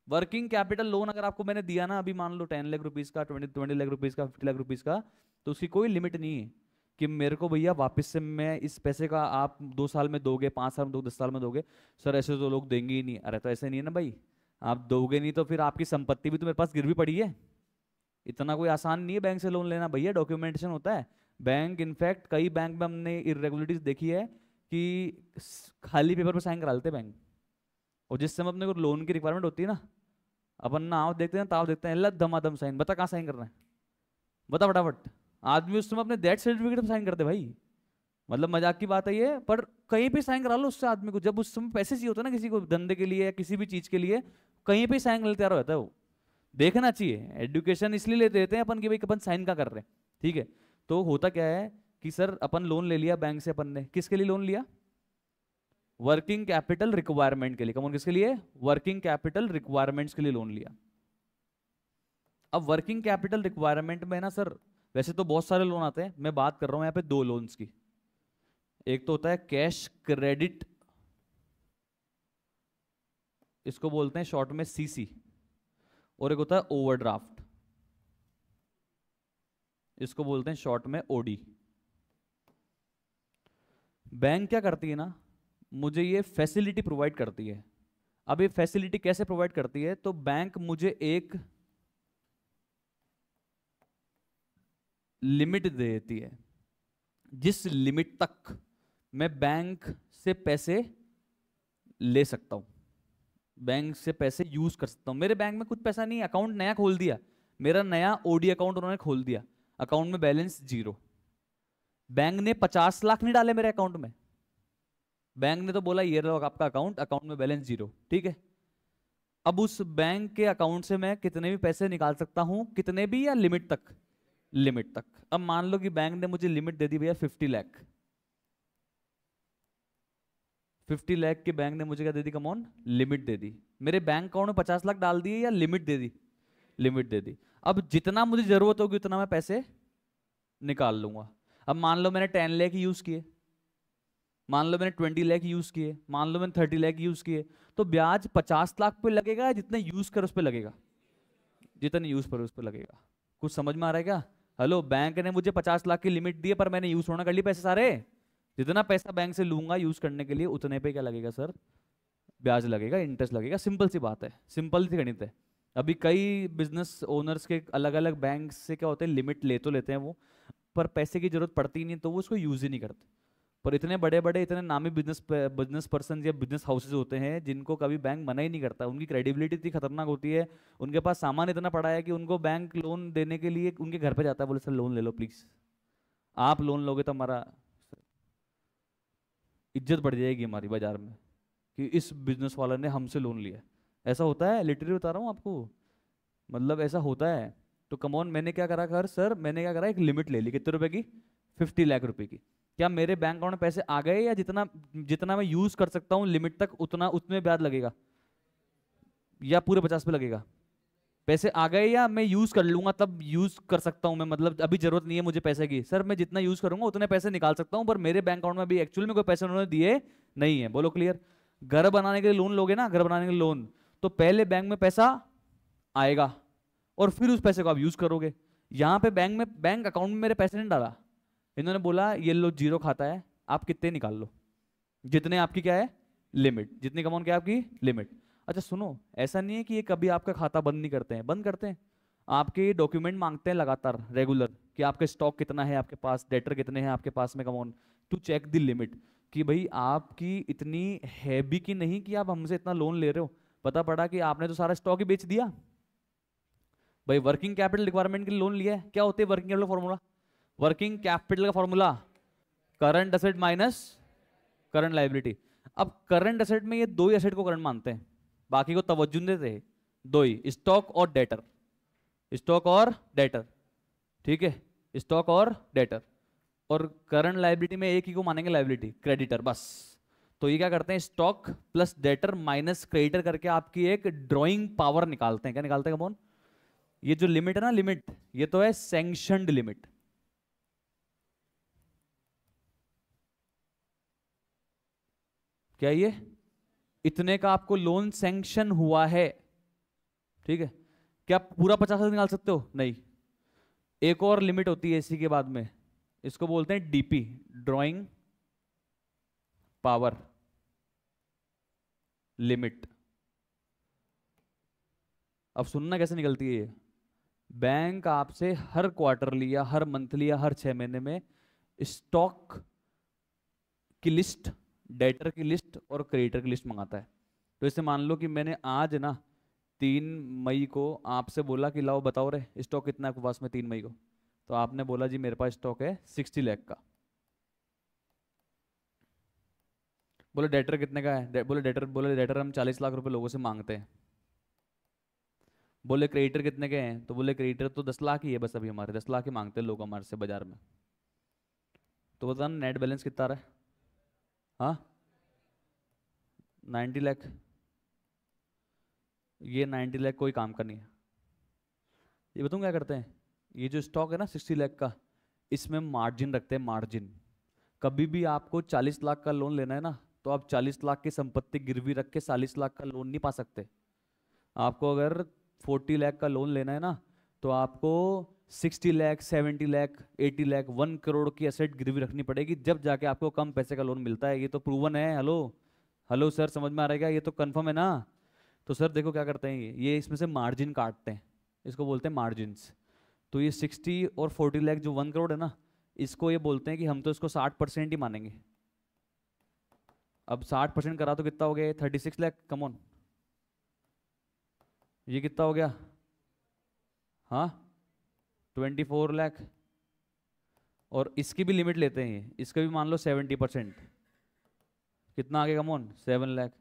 Speaker 1: वर्किंग कैपिटल लोन अगर आपको मैंने दिया ना, अभी मान लो 10 लाख रुपीज का, 20 लाख रुपीज का, 50 लाख रुपीज का, तो उसकी कोई लिमिट नहीं है कि मेरे को भैया वापस से मैं इस पैसे का आप 2 साल में दोगे, 5 साल में दोगे, 10 साल में दोगे। सर ऐसे तो लोग देंगे ही नहीं। अरे तो ऐसे नहीं है ना भाई, आप दोगे नहीं तो फिर आपकी संपत्ति भी तो मेरे पास गिरवी पड़ी है। इतना कोई आसान नहीं है बैंक से लोन लेना भैया, डॉक्यूमेंटेशन होता है। बैंक इनफैक्ट कई बैंक में हमने इरेगुलरिटीज देखी है कि खाली पेपर पर साइन करा लेते बैंक। और जिस समय अपने को लोन की रिक्वायरमेंट होती है ना, अपन ना आओ देखते हैं ताव देखते हैं, लग धमाधम साइन, बता कहाँ साइन करना है, बता फटाफट। आदमी उस समय अपने डेथ सर्टिफिकेट पर साइन करते भाई, मतलब मजाक की बात है ये, पर कहीं पे साइन करा लो उससे आदमी को। जब उस समय पैसे चाहिए होता है ना किसी को, धंधे के लिए या किसी भी चीज के लिए, कहीं पे साइन करने तैयार हो जाता है वो। देखना चाहिए, एजुकेशन इसलिए लेते रहते हैं अपन कि भाई अपन साइन का कर रहे हैं। ठीक है। तो होता क्या है कि सर अपन लोन ले लिया बैंक से, अपन ने किसके लिए लोन लिया? वर्किंग कैपिटल रिक्वायरमेंट के लिए। कौन किसके लिए? वर्किंग कैपिटल रिक्वायरमेंट्स के लिए लोन लिया। अब वर्किंग कैपिटल रिक्वायरमेंट में ना सर, वैसे तो बहुत सारे लोन आते हैं, मैं बात कर रहा हूं यहाँ पे 2 लोन्स की। एक तो होता है कैश क्रेडिट, इसको बोलते हैं शॉर्ट में सीसी, और एक होता है ओवरड्राफ्ट, इसको बोलते हैं शॉर्ट में ओडी। बैंक क्या करती है ना, मुझे ये फैसिलिटी प्रोवाइड करती है। अब ये फैसिलिटी कैसे प्रोवाइड करती है? तो बैंक मुझे एक लिमिट दे देती है, जिस लिमिट तक मैं बैंक से पैसे ले सकता हूं, बैंक से पैसे यूज कर सकता हूं। मेरे बैंक में कुछ पैसा नहीं है, अकाउंट नया खोल दिया, मेरा नया ओडी अकाउंट उन्होंने खोल दिया, अकाउंट में बैलेंस 0। बैंक ने 50 लाख नहीं डाले मेरे अकाउंट में, बैंक ने तो बोला ये रहा आपका अकाउंट, अकाउंट में बैलेंस 0। ठीक है। अब उस बैंक के अकाउंट से मैं कितने भी पैसे निकाल सकता हूं, कितने भी, या लिमिट तक? लिमिट तक। अब मान लो कि बैंक ने मुझे लिमिट दे दी भैया 50 लाख, 50 लाख के बैंक ने मुझे क्या दे दी कमॉन? लिमिट दे दी। मेरे बैंक अकाउंट में 50 लाख डाल दिए या लिमिट दे दी? लिमिट दे दी। अब जितना मुझे जरूरत होगी उतना मैं पैसे निकाल लूंगा। अब मान लो मैंने 10 लाख यूज किए, मान लो मैंने 20 लाख यूज किए, मान लो मैंने 30 लाख यूज किए, तो ब्याज 50 लाख पे लगेगा या जितने यूज कर उस पर लगेगा? जितने यूज पर उस पर लगेगा। कुछ समझ में आ रहा है क्या? हेलो, बैंक ने मुझे 50 लाख की लिमिट दी है, पर मैंने यूज होना कर ली पैसे सारे। जितना पैसा बैंक से लूंगा यूज करने के लिए, उतने पे क्या लगेगा सर? ब्याज लगेगा, इंटरेस्ट लगेगा। सिंपल सी बात है, सिंपल सी गणित है। अभी कई बिजनेस ओनर्स के अलग अलग बैंक से क्या होते हैं, लिमिट ले तो लेते हैं वो, पर पैसे की जरूरत पड़ती ही नहीं, तो वो उसको यूज ही नहीं करते। पर इतने बड़े बड़े, इतने नामी बिजनेस पर्सन या बिजनेस हाउसेज होते हैं जिनको कभी बैंक मना ही नहीं करता, उनकी क्रेडिबिलिटी इतनी खतरनाक होती है, उनके पास सामान इतना पड़ा है कि उनको बैंक लोन देने के लिए उनके घर पे जाता है, बोले सर लोन ले लो प्लीज, आप लोन लोगे तो हमारा। इज्जत बढ़ जाएगी हमारी बाजार में कि इस बिजनेस वाले ने हमसे लोन लिया है। ऐसा होता है, लिटरली बता रहा हूँ आपको, मतलब ऐसा होता है। तो कमॉन, मैंने क्या करा कर सर, मैंने क्या करा, एक लिमिट ले ली, कितने रुपए की, 50 लाख रुपए की। क्या मेरे बैंक अकाउंट में पैसे आ गए, या जितना जितना मैं यूज कर सकता हूँ लिमिट तक उतना उतने ब्याज लगेगा, या पूरे 50 पे लगेगा? पैसे आ गए, या मैं यूज कर लूंगा तब यूज कर सकता हूँ मैं, मतलब अभी जरूरत नहीं है मुझे पैसे की, सर मैं जितना यूज करूंगा उतने पैसे निकाल सकता हूँ, पर मेरे बैंक अकाउंट में भी एक्चुअल में कोई पैसे उन्होंने दिए नहीं है। बोलो क्लियर? घर बनाने के लिए लोन लोगे ना, घर बनाने के लिए लोन, तो पहले बैंक में पैसा आएगा और फिर उस पैसे को आप यूज करोगे। यहाँ पे बैंक में, बैंक अकाउंट में मेरे पैसे नहीं डाला, इन्होंने बोला ये लो जीरो खाता है, आप कितने निकाल लो, जितने आपकी क्या है लिमिट, जितनी कमाउंट क्या है आपकी लिमिट। अच्छा सुनो, ऐसा नहीं है कि ये कभी आपका खाता बंद नहीं करते हैं, बंद करते हैं। आपके डॉक्यूमेंट मांगते हैं लगातार रेगुलर कि आपका स्टॉक कितना है आपके पास, डेटर कितने हैं आपके पास में, comment to check the limit, कि भाई आपकी इतनी है भी कि नहीं कि आप हमसे इतना लोन ले रहे हो। पता पड़ा कि आपने तो सारा स्टॉक ही बेच दिया। भाई वर्किंग कैपिटल रिक्वायरमेंट के लिए लोन लिया है, क्या होते हैं working capital formula? Working capital का formula current asset minus current liability. अब करंट एसेट में ये दो ही एसेट को करंट मानते हैं, बाकी को तवज्जो नहीं देते, दो ही, स्टॉक और डेटर, स्टॉक और डेटर, ठीक है, स्टॉक और डेटर। और करंट लायबिलिटी में एक ही को मानेंगे लायबिलिटी, क्रेडिटर, बस। तो ये क्या करते हैं, stock plus debtor minus creditor करके आपकी एक ड्रॉइंग पावर निकालते हैं। क्या निकालते हैं कौन? ये जो लिमिट है ना, लिमिट, ये तो है सैंक्शनड लिमिट। क्या ये इतने का आपको लोन सैंक्शन हुआ है, ठीक है? क्या पूरा 50 निकाल सकते हो? नहीं, एक और लिमिट होती है इसी के बाद में, इसको बोलते हैं डीपी, ड्राइंग पावर लिमिट। अब सुनना कैसे निकलती है ये। बैंक आपसे हर क्वार्टरली या हर मंथली या हर 6 महीने में स्टॉक की लिस्ट, डेटर की लिस्ट और क्रेडिटर की लिस्ट मंगाता है। तो इसे मान लो कि मैंने आज ना 3 मई को आपसे बोला कि लाओ बताओ रे स्टॉक कितना है आपके पास में 3 मई को, तो आपने बोला जी मेरे पास स्टॉक है 60 लाख का। बोले डेटर कितने का है? बोले डेटर हम 40 लाख रुपए लोगों से मांगते हैं। बोले क्रेडिटर कितने के हैं? तो बोले क्रेडिटर तो 10 लाख ही है बस, अभी हमारे 10 लाख ही मांगते हैं लोग हमारे से बाजार में। तो बता नेट बैलेंस कितना आ रहा है? हाँ, 90 लाख। ये 90 लाख कोई काम का नहीं है। ये बताऊँ क्या करते हैं, ये जो स्टॉक है ना 60 लाख का, इसमें मार्जिन रखते हैं, मार्जिन। कभी भी आपको 40 लाख का लोन लेना है ना, तो आप 40 लाख की संपत्ति गिरवी रख के 40 लाख का लोन नहीं पा सकते। आपको अगर 40 लाख का लोन लेना है ना, तो आपको 60 लाख, 70 लाख, 80 लाख, 1 करोड़ की एसेट गिरवी रखनी पड़ेगी, जब जाके आपको कम पैसे का लोन मिलता है। ये तो प्रूवन है। हेलो, हेलो सर, समझ में आ रहा है क्या? ये तो कंफर्म है ना? तो सर देखो क्या करते हैं, ये इसमें से मार्जिन काटते हैं, इसको बोलते हैं मार्जिन्स। तो ये 60 और 40 लाख जो 1 करोड़ है ना, इसको ये बोलते हैं कि हम तो इसको 60% ही मानेंगे। अब 60% करा तो कितना हो गया? 36 लाख। कमॉन, ये कितना हो गया? हाँ, 24 लाख। और इसकी भी लिमिट लेते हैं, ये इसका भी मान लो 70%, कितना आ गया कमॉन? 7 लाख।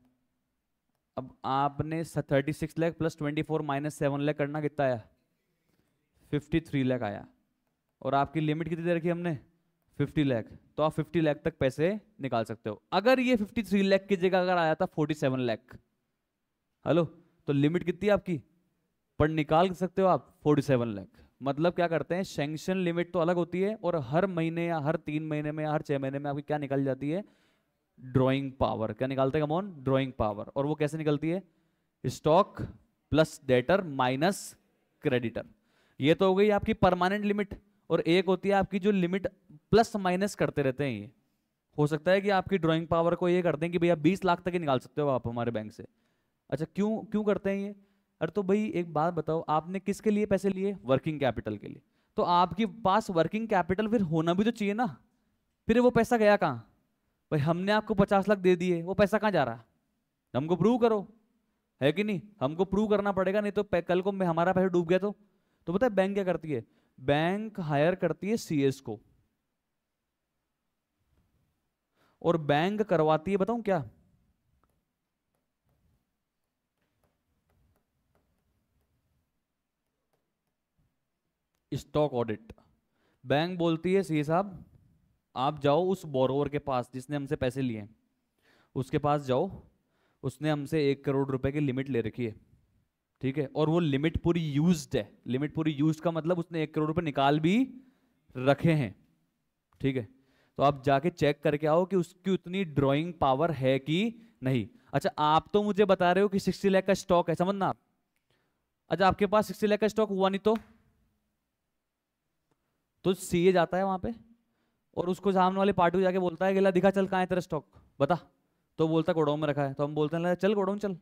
Speaker 1: अब आपने 36 लाख प्लस 24 माइनस 7 लाख करना, कितना आया? 53 लाख आया। और आपकी लिमिट कितनी दे रखी है हमने? 50 लाख। तो आप 50 लाख तक पैसे निकाल सकते हो। अगर ये 53 लाख की जगह अगर आया था 47 लाख, हेलो, तो लिमिट कितनी है आपकी? पर निकाल सकते हो आप 47 लाख। मतलब क्या करते हैं, सैंक्शन लिमिट तो अलग होती है, और हर महीने या हर 3 महीने में या हर 6 महीने में आपकी क्या निकल जाती है? Drawing power. क्या निकालते हैं कमॉन? Drawing power. और वो कैसे निकलती है? Stock plus debtor minus creditor. ये तो हो गई आपकी परमानेंट लिमिट। और एक होती है आपकी जो लिमिट प्लस माइनस करते रहते हैं। ये हो सकता है कि आपकी ड्राइंग पावर को ये कर दें कि भैया 20 लाख तक ही निकाल सकते हो आप हमारे बैंक से। अच्छा, क्यों क्यों करते हैं ये? अरे तो भाई एक बात बताओ, आपने किसके लिए पैसे लिए? वर्किंग कैपिटल के लिए। तो आपके पास वर्किंग कैपिटल फिर होना भी तो चाहिए ना। फिर वो पैसा गया कहाँ? भाई हमने आपको 50 लाख दे दिए, वो पैसा कहाँ जा रहा है? हमको प्रूव करो, है कि नहीं? हमको प्रूव करना पड़ेगा, नहीं तो कल को हमारा पैसा डूब गया तो पता है बैंक क्या करती है? बैंक हायर करती है सीएस को, और बैंक करवाती है, बताऊं क्या? Stock audit. बैंक बोलती है सी साहब आप जाओ उस बोरोवर के पास जिसने हमसे पैसे लिए हैं, उसके पास जाओ, उसने हमसे 1 करोड़ रुपए की लिमिट ले रखी है, ठीक है, और वो लिमिट पूरी यूज्ड है। लिमिट पूरी यूज्ड का मतलब उसने 1 करोड़ रुपए निकाल भी रखे हैं, ठीक है। तो आप जाके चेक करके आओ कि उसकी उतनी ड्राइंग पावर है कि नहीं। अच्छा आप तो मुझे बता रहे हो कि 60 लाख का स्टॉक है, समझना आप। अच्छा आपके पास 60 लाख का स्टॉक हुआ नहीं तो सीए जाता है वहां पे और उसको सामने वाले पार्टी को जाके बोलता है कि ला दिखा चल कहाँ है तेरा स्टॉक बता, तो बोलता गोडाउन में रखा है। तो हम बोलते हैं ला चल गोडाउन चल।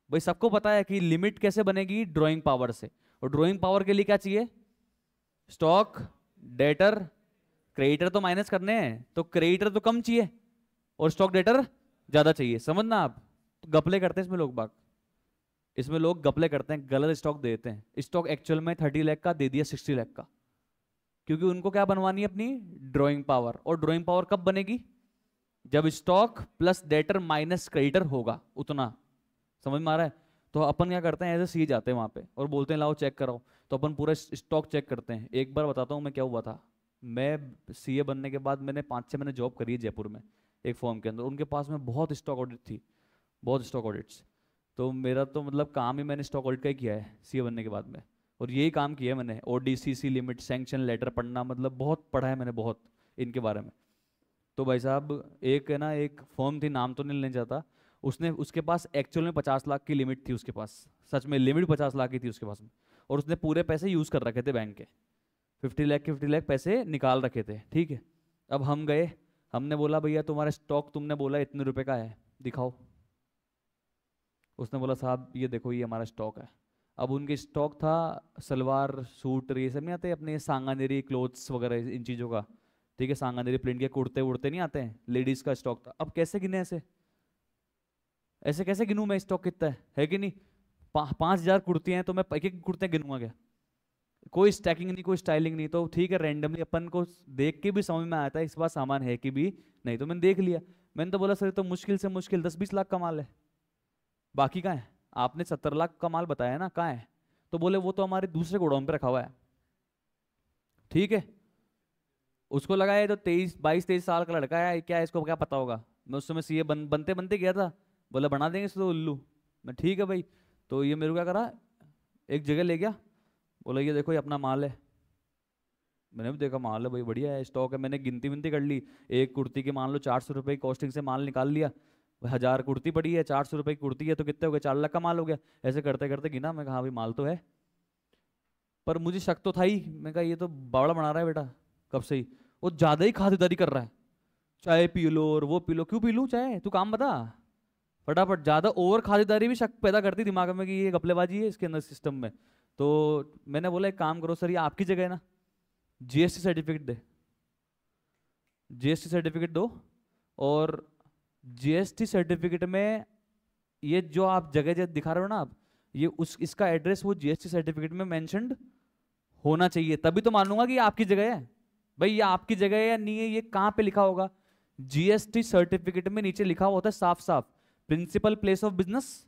Speaker 1: भाई सबको पता है कि लिमिट कैसे बनेगी, ड्राइंग पावर से। और ड्राइंग पावर के लिए क्या चाहिए? स्टॉक, डेटर, क्रेडिटर तो माइनस करने हैं, तो क्रेडिटर तो कम चाहिए और स्टॉक डेटर ज्यादा चाहिए, समझना आप। तो गपले करते हैं इसमें लोग बाग, इसमें लोग गपले करते हैं, गलत स्टॉक देते हैं। स्टॉक एक्चुअल में 30 लाख का दे दिया 60 लाख का, क्योंकि उनको क्या बनवानी है अपनी ड्राइंग पावर। और ड्राइंग पावर कब बनेगी? जब stock plus debtor minus creditor होगा उतना, समझ में आ रहा है? तो अपन क्या करते हैं, एज ए सी जाते हैं वहां पे और बोलते हैं लाओ चेक कराओ। तो अपन पूरा स्टॉक चेक करते हैं। एक बार बताता हूँ मैं क्या हुआ था। मैं सीए बनने के बाद मैंने 5-6 महीने जॉब करी है जयपुर में एक फॉर्म के अंदर। उनके पास में बहुत स्टॉक ऑडिट थी, बहुत स्टॉक ऑडिट्स। तो मेरा तो मतलब काम ही मैंने स्टॉक ऑडिट का ही किया है सीए बनने के बाद में। और यही काम किया है मैंने, ओडीसीसी लिमिट, सैंक्शन लेटर पढ़ना, मतलब बहुत पढ़ा है मैंने बहुत इनके बारे में। तो भाई साहब एक है ना, एक फॉर्म थी, नाम तो नहीं लेना चाहता, उसने, उसके पास एक्चुअल में 50 लाख की लिमिट थी उसके पास, सच में लिमिट 50 लाख की थी उसके पास में। और उसने पूरे पैसे यूज कर रखे थे बैंक के, 50 लाख के 50 लाख पैसे निकाल रखे थे, ठीक है। अब हम गए, हमने बोला भैया तुम्हारा स्टॉक तुमने बोला इतने रुपए का है, दिखाओ। उसने बोला साहब ये देखो ये हमारा स्टॉक है। अब उनके स्टॉक था सलवार सूट ये सब नहीं आते अपने सांगानेरी क्लोथ्स वगैरह इन चीज़ों का, ठीक है, सांगानेरी प्रिंट के कुर्ते उड़ते नहीं आते हैं, लेडीज का स्टॉक था। अब कैसे गिने ऐसे, ऐसे कैसे गिनूं मैं स्टॉक कितना है कि नहीं? 5,000 कुर्तियां हैं तो मैं एक एक कुर्ते गिनूंगा क्या? कोई स्टैकिंग नहीं, कोई स्टाइलिंग नहीं। तो ठीक है, रैंडमली अपन को देख के भी समझ में आता है इस बार सामान है कि भी नहीं, तो मैंने देख लिया। मैंने तो बोला सर ये तो मुश्किल से मुश्किल 10-20 लाख का माल है, बाकी कहाँ है? आपने 70 लाख का माल बताया ना, कहाँ है? तो बोले वो तो हमारे दूसरे गोडाउन पे रखा हुआ है, ठीक है। उसको लगा ये तो 22-23 साल का लड़का है, क्या इसको क्या पता होगा। मैं उस समय सीए बनते बनते गया था, बोला बना देंगे इसको तो उल्लू। मैं ठीक है भाई। तो ये मेरे को क्या करा, एक जगह ले गया, बोला ये देखो ये अपना माल है। मैंने भी देखा माल है भाई, बढ़िया है, स्टॉक है। मैंने गिनती विनती कर ली, एक कुर्ती की मान लो 400 रुपये की कॉस्टिंग से माल निकाल लिया। 1,000 कुर्ती पड़ी है, 400 रुपये की कुर्ती है, तो कितने हो गए? 4 लाख का माल हो गया। ऐसे करते करते गिना, मैं कहा हाँ भाई माल तो है। पर मुझे शक तो था ही, मैं कहा ये तो बावड़ा बना रहा है बेटा कब से ही, वो ज्यादा ही खातिरदारी कर रहा है। चाय पी लो और वो पी लो, क्यों पी लूं चाय, तू काम बता फटाफट। ज्यादा ओवर खातिरदारी भी शक पैदा करती दिमाग में कि ये घपलेबाजी है इसके अंदर सिस्टम में। तो मैंने बोला एक काम करो सर, ये आपकी जगह है ना, जीएसटी सर्टिफिकेट दे, जीएसटी सर्टिफिकेट दो। और जीएसटी सर्टिफिकेट में ये जो आप जगह दिखा रहे हो ना आप, ये उस इसका एड्रेस वो जीएसटी सर्टिफिकेट में मेंशन्ड होना चाहिए, तभी तो मानूंगा कि ये आपकी जगह है। भाई ये आपकी जगह है या नहीं है, ये कहाँ पे लिखा होगा? जीएसटी सर्टिफिकेट में नीचे लिखा हुआ होता है साफ साफ, प्रिंसिपल प्लेस ऑफ बिजनेस,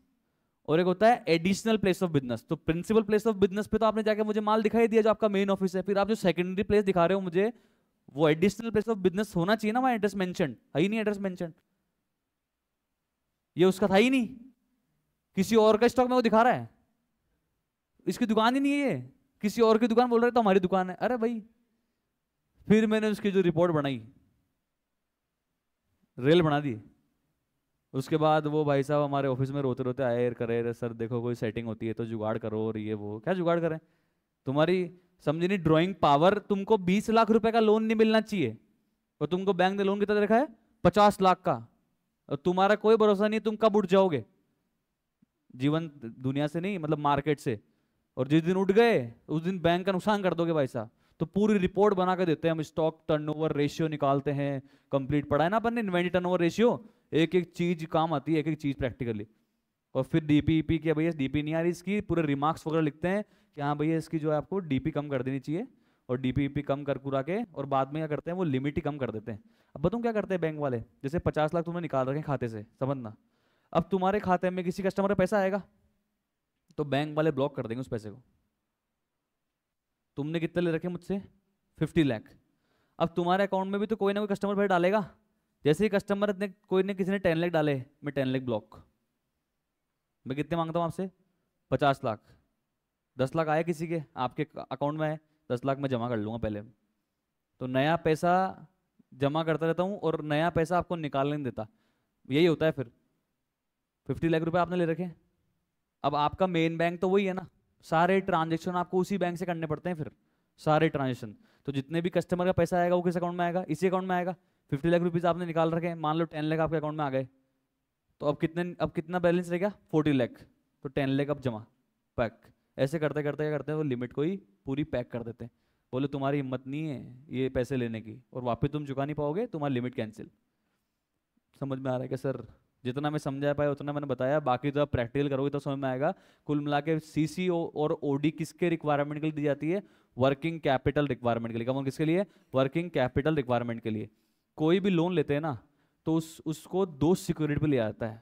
Speaker 1: और एक होता है एडिशनल प्लेस ऑफ बिजनेस। तो प्रिंसिपल प्लेस ऑफ बिजनेस पे तो आपने जाके मुझे माल दिखाई दिया जो आपका मेन ऑफिस है। फिर आप जो सेकेंडरी प्लेस दिखा रहे हो मुझे, वो एडिशनल प्लेस ऑफ बिजनेस होना चाहिए ना, वहां एड्रेस मेंशन है ही नहीं, एड्रेस मेंशन ये उसका था ही नहीं, किसी और का स्टॉक में वो दिखा रहा है। इसकी दुकान ही नहीं है ये, किसी और की दुकान बोल रहे तो हमारी दुकान है। अरे भाई फिर मैंने उसकी जो रिपोर्ट बनाई, रेल बना दी। उसके बाद वो भाई साहब हमारे ऑफिस में रोते रोते आए, करे सर देखो कोई सेटिंग होती है तो जुगाड़ करो, और ये वो क्या जुगाड़ करें, तुम्हारी समझी नहीं ड्राइंग पावर। तुमको 20 लाख रुपए का लोन नहीं मिलना चाहिए, और तुमको बैंक ने लोन कितना दे रखा है? 50 लाख का। और तुम्हारा कोई भरोसा नहीं तुम कब उठ जाओगे जीवन दुनिया से, नहीं मतलब मार्केट से। और जिस दिन उठ गए उस दिन बैंक का नुकसान कर दोगे भाई साहब। तो पूरी रिपोर्ट बना के देते हैं हम, स्टॉक टर्नओवर रेशियो निकालते हैं, कंप्लीट पढ़ा है ना अपन ने, इन्वेंटरी टर्नओवर रेशियो, एक एक चीज काम आती है, एक एक चीज प्रैक्टिकली। और फिर डीपीपी की, भैया डीपी नहीं आ रही इसकी, पूरे रिमार्क्स वगैरह लिखते हैं कि हाँ भैया इसकी जो है आपको डीपी कम कर देनी चाहिए, और डीपीपी कम कर पूरा के, और बाद में क्या करते हैं वो लिमिट ही कम कर देते हैं। अब बताऊँ क्या करते हैं बैंक वाले, जैसे 50 लाख तुमने निकाल रखे हैं खाते से, समझना, अब तुम्हारे खाते में किसी कस्टमर का पैसा आएगा तो बैंक वाले ब्लॉक कर देंगे उस पैसे को। तुमने कितने ले रखे मुझसे, 50 लाख, अब तुम्हारे अकाउंट में भी तो कोई ना कोई कस्टमर पैसे डालेगा। जैसे ही कस्टमर ने कोई ने किसी ने 10 लाख डाले, मैं 10 लाख ब्लॉक। मैं कितने मांगता हूँ आपसे, 50 लाख। 10 लाख आए किसी के आपके अकाउंट में आए, 10 लाख मैं जमा कर लूँगा पहले, तो नया पैसा जमा करता रहता हूँ और नया पैसा आपको निकालने नहीं देता। यही होता है फिर। 50 लाख रुपए आपने ले रखे, अब आपका मेन बैंक तो वही है ना, सारे ट्रांजेक्शन आपको उसी बैंक से करने पड़ते हैं फिर, सारे ट्रांजेक्शन। तो जितने भी कस्टमर का पैसा आएगा वो किस अकाउंट में आएगा, इसी अकाउंट में आएगा। 50 लाख रुपीज़ आपने निकाल रखे हैं, मान लो 10 लाख आपके अकाउंट में आ गए, तो अब कितना बैलेंस रहेगा, 40 लाख, तो 10 लाख अब जमा, पैक। ऐसे करते करते क्या करते हैं, वो लिमिट को ही पूरी पैक कर देते हैं। बोले तुम्हारी हिम्मत नहीं है ये पैसे लेने की और वापस तुम चुका नहीं पाओगे, तुम्हारी लिमिट कैंसिल। समझ में आ रहा है क्या सर? जितना मैं समझा पाया उतना मैंने बताया, बाकी तो आप प्रैक्टिकल करोगे तो समझ में आएगा। कुल मिला के सीसीओ और ओडी किसके रिक्वायरमेंट के लिए दी जाती है, वर्किंग कैपिटल रिक्वायरमेंट के लिए। कौन किसके लिए, वर्किंग कैपिटल रिक्वायरमेंट के लिए। कोई भी लोन लेते हैं ना तो उसको दो सिक्योरिटी पे लिया जाता है,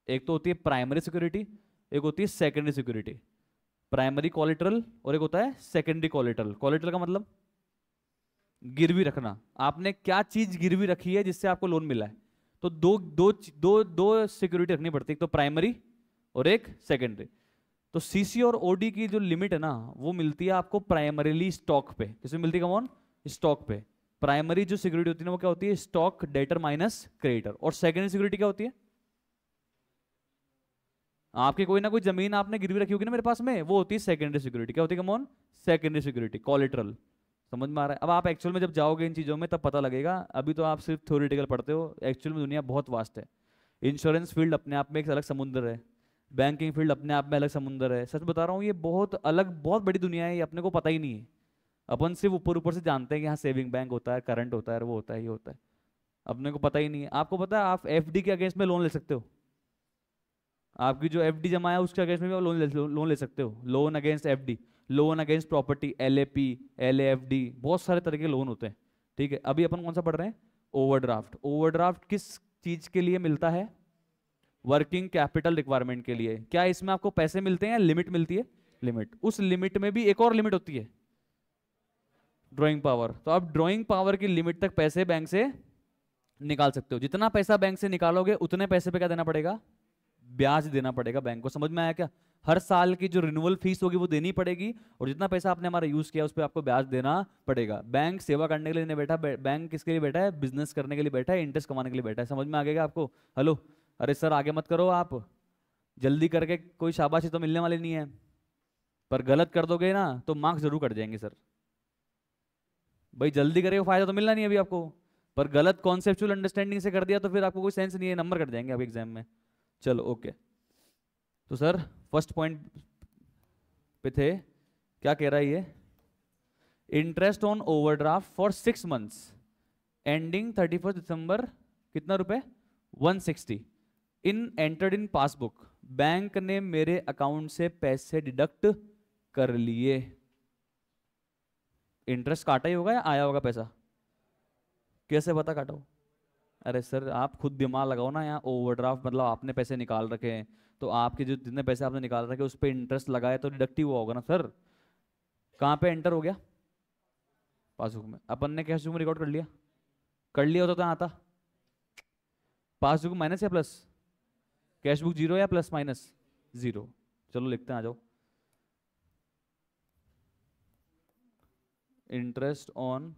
Speaker 1: एक तो होती है प्राइमरी सिक्योरिटी, एक होती है सेकेंडरी सिक्योरिटी। प्राइमरी कोलेटरल और एक होता है सेकेंडरी कोलेटरल। कोलेटरल का मतलब गिरवी रखना, आपने क्या चीज गिरवी रखी है जिससे आपको लोन मिला है। तो दो दो दो दो सिक्योरिटी रखनी पड़ती है, एक तो प्राइमरी और एक सेकेंडरी। तो सीसी और ओडी की जो लिमिट है ना वो मिलती है आपको प्राइमरीली स्टॉक पे। किसमें मिलती है, कौन, स्टॉक पे। प्राइमरी जो सिक्योरिटी होती है ना वो क्या होती है, स्टॉक डेटर माइनस क्रेडिटर। और सेकेंडरी सिक्योरिटी क्या होती है, आपकी कोई ना कोई जमीन आपने गिरवी रखी होगी ना मेरे पास में, वो होती है सेकेंडरी सिक्योरिटी। क्या होती है, कमॉन, सेकेंडरी सिक्योरिटी, कोलेटरल। समझ में आ रहा है? अब आप एक्चुअल में जब जाओगे इन चीज़ों में तब पता लगेगा, अभी तो आप सिर्फ थ्योरेटिकल पढ़ते हो, एक्चुअल में दुनिया बहुत वास्ट है। इंश्योरेंस फील्ड अपने आप में एक अलग समुद्र है, बैंकिंग फील्ड अपने आप में अलग समुद्र है। सच बता रहा हूँ, ये बहुत अलग बहुत बड़ी दुनिया है, ये अपने को पता ही नहीं है। अपन सिर्फ ऊपर ऊपर से जानते हैं कि हाँ सेविंग बैंक होता है, करंट होता है, वो होता है, ये होता है, अपने को पता ही नहीं है। आपको पता है आप एफडी के अगेंस्ट में लोन ले सकते हो, आपकी जो एफडी जमा है उसके अगेंस्ट में भी आप लोन ले सकते हो। Loan against FD, loan against property, LAP, LFD, बहुत सारे तरह के लोन होते हैं। ठीक है, अभी अपन कौन सा पढ़ रहे हैं, ओवरड्राफ्ट। ओवरड्राफ्ट किस चीज के लिए मिलता है, वर्किंग कैपिटल रिक्वायरमेंट के लिए। क्या इसमें आपको पैसे मिलते हैं या लिमिट मिलती है, लिमिट। उस लिमिट में भी एक और लिमिट होती है, ड्रॉइंग पावर। तो आप ड्रॉइंग पावर की लिमिट तक पैसे बैंक से निकाल सकते हो। जितना पैसा बैंक से निकालोगे उतने पैसे पे क्या देना पड़ेगा, ब्याज देना पड़ेगा बैंक को। समझ में आया क्या? हर साल की जो रिन्यूअल फीस होगी वो देनी पड़ेगी, और जितना पैसा आपने हमारा यूज किया उस पर आपको ब्याज देना पड़ेगा। बैंक सेवा करने के लिए नहीं बैठा, बैंक किसके लिए बैठा है, बिजनेस करने के लिए बैठा है, इंटरेस्ट कमाने के लिए बैठा है। समझ में आ गया आपको? हेलो, अरे सर आगे मत करो, आप जल्दी करके कोई शाबाशी तो मिलने वाली नहीं है, पर गलत कर दोगे ना तो मार्क्स जरूर कट जाएंगे सर। भाई जल्दी करके फायदा तो मिलना नहीं अभी आपको, पर गलत कॉन्सेप्चुअल अंडरस्टैंडिंग से कर दिया तो फिर आपको कोई सेंस नहीं है, नंबर कट जाएंगे अभी एग्जाम में। चलो ओके। तो सर फर्स्ट पॉइंट पे थे, क्या कह रहा है ये, interest on overdraft for 6 months ending 31 दिसंबर, कितना रुपए, 160 इन एंटर्ड इन पासबुक। बैंक ने मेरे अकाउंट से पैसे डिडक्ट कर लिए। इंटरेस्ट काटा ही होगा या आया होगा पैसा, कैसे पता काटा हो? अरे सर आप खुद दिमाग लगाओ ना, यहाँ ओवरड्राफ्ट मतलब आपने पैसे निकाल रखे हैं, तो आपके जो जितने पैसे आपने निकाल रखे उस पर इंटरेस्ट लगाए तो डिडक्टिव हुआ होगा ना सर। कहाँ पे एंटर हो गया, पासबुक में। अपन ने कैश बुक में रिकॉर्ड कर लिया होता तो आता। पासबुक माइनस या प्लस, कैश बुक जीरो या प्लस माइनस जीरो। चलो लिखते हैं, आ जाओ। Interest on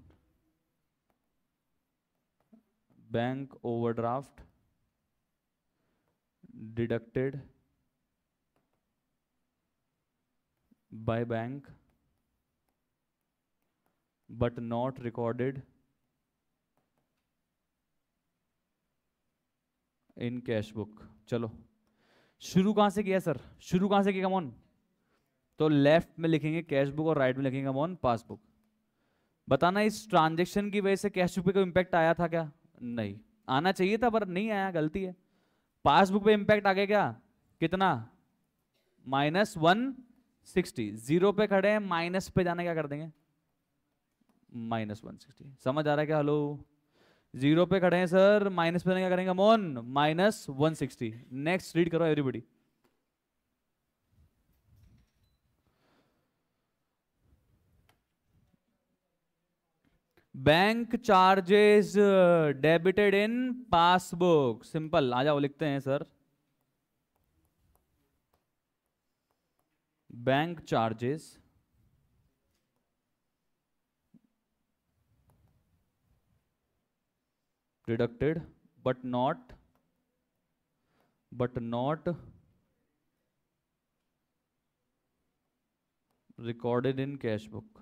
Speaker 1: bank overdraft deducted by bank but not recorded in cash book. चलो शुरू कहां से किया सर, शुरू कहां से किया, कमॉन। तो लेफ्ट में लिखेंगे कैश बुक और राइट में लिखेंगे कमॉन पासबुक। बताना इस ट्रांजेक्शन की वजह से कैश बुक पे कोई इंपैक्ट आया था क्या? नहीं, आना चाहिए था पर नहीं आया, गलती है। पासबुक पे इंपैक्ट आ गया क्या, कितना, -160। जीरो पे खड़े हैं, माइनस पे जाना क्या कर देंगे, -160। समझ आ रहा है क्या? हेलो, जीरो पे खड़े हैं सर, माइनस पे क्या करेंगे मोन, -160। नेक्स्ट रीड करो everybody. Bank charges debited in passbook, simple, आ जाओ लिखते हैं sir. Bank charges deducted but not recorded in cash book।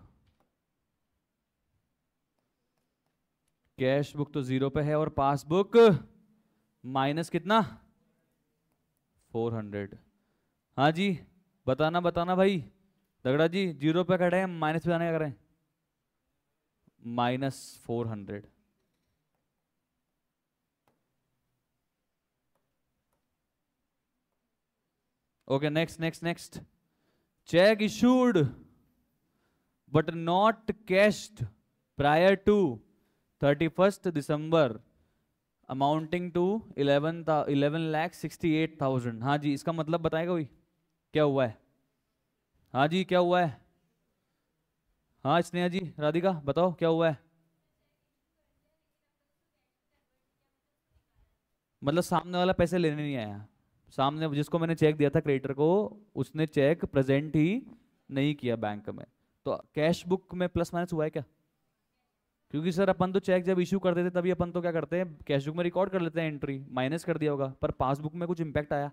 Speaker 1: Cash book तो जीरो पे है और पासबुक माइनस कितना, 400। हाँ जी, बताना बताना भाई, दगड़ा जी जीरो पे खड़े हैं, माइनस पे जाने का करें, -400। Okay next next next. Cheque issued but not cashed prior to 31st December amounting to 11,68,000। हाँ जी, इसका मतलब बताएगा कोई, क्या हुआ है? हाँ जी क्या हुआ है? हाँ स्नेहा जी, राधिका बताओ क्या हुआ है? मतलब सामने वाला पैसे लेने नहीं आया, सामने जिसको मैंने चेक दिया था क्रेडिटर को, उसने चेक प्रेजेंट ही नहीं किया बैंक में, तो कैश बुक में प्लस माइनस हुआ है क्या? क्योंकि सर अपन तो चेक जब इशू कर देते तभी अपन तो क्या करते हैं, कैश बुक में रिकॉर्ड कर लेते हैं, एंट्री माइनस कर दिया होगा, पर पासबुक में कुछ इंपैक्ट आया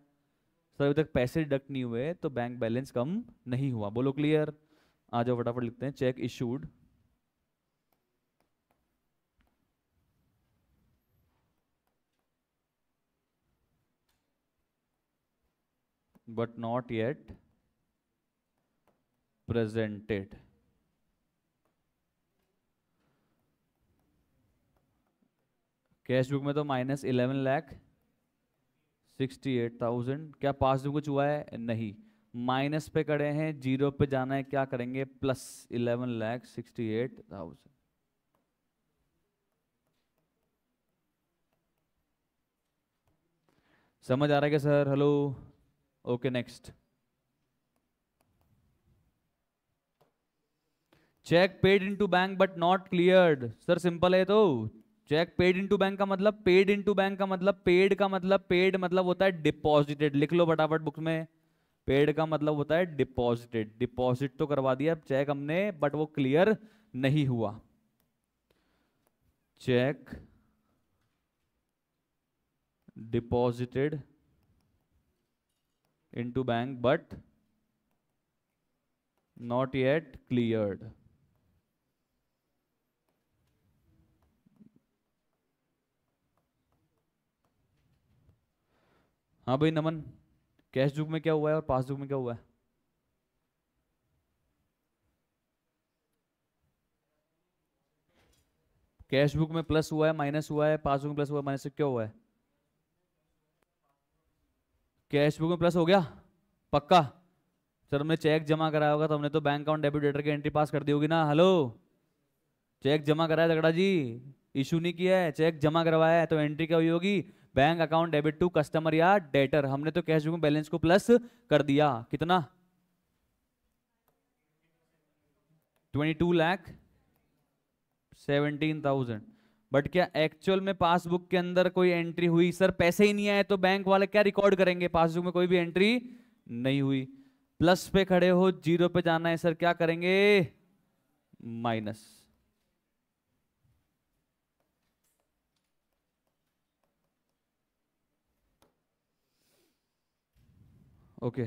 Speaker 1: सर, अभी तक पैसे डिडक्ट नहीं हुए तो बैंक बैलेंस कम नहीं हुआ। बोलो क्लियर? आ जाओ फटाफट लिखते हैं, check issued but not yet presented। Cash book में तो -11,68,000, क्या पासबुक कुछ हुआ है? नहीं। माइनस पे खड़े हैं, जीरो पे जाना है, क्या करेंगे, +11,68,000। समझ आ रहा है क्या sir? Hello, okay next. Cheque paid into bank but not cleared, sir simple है तो। चेक पेड इनटू बैंक का मतलब, पेड इनटू बैंक का मतलब, पेड का मतलब, पेड मतलब होता है डिपॉजिटेड, लिख लो फटाफट बुक में। पेड का मतलब होता है डिपॉजिटेड, डिपॉजिट तो करवा दिया चेक हमने बट वो क्लियर नहीं हुआ। Check deposited into bank but not yet cleared. हाँ भाई नमन, कैश बुक में क्या हुआ है और पासबुक में क्या हुआ है? कैश बुक में प्लस हुआ है, माइनस हुआ है, पासबुक में प्लस हुआ है, माइनस, क्या हुआ है? कैश बुक में प्लस हो गया पक्का? सर हमने चेक जमा कराया होगा तो हमने तो बैंक अकाउंट डेबिट डेटर की एंट्री पास कर दी होगी ना। हेलो, चेक जमा कराया झगड़ा जी, इशू नहीं किया है, चेक जमा करवाया है तो एंट्री क्या हुई होगी, bank account debit to customer या डेटर। हमने तो कैश बुक में बैलेंस को प्लस कर दिया, कितना, 22,17,000। बट क्या एक्चुअल में पासबुक के अंदर कोई एंट्री हुई? सर पैसे ही नहीं आए तो बैंक वाले क्या रिकॉर्ड करेंगे, पासबुक में कोई भी एंट्री नहीं हुई। प्लस पे खड़े हो, जीरो पे जाना है सर, क्या करेंगे, minus. Okay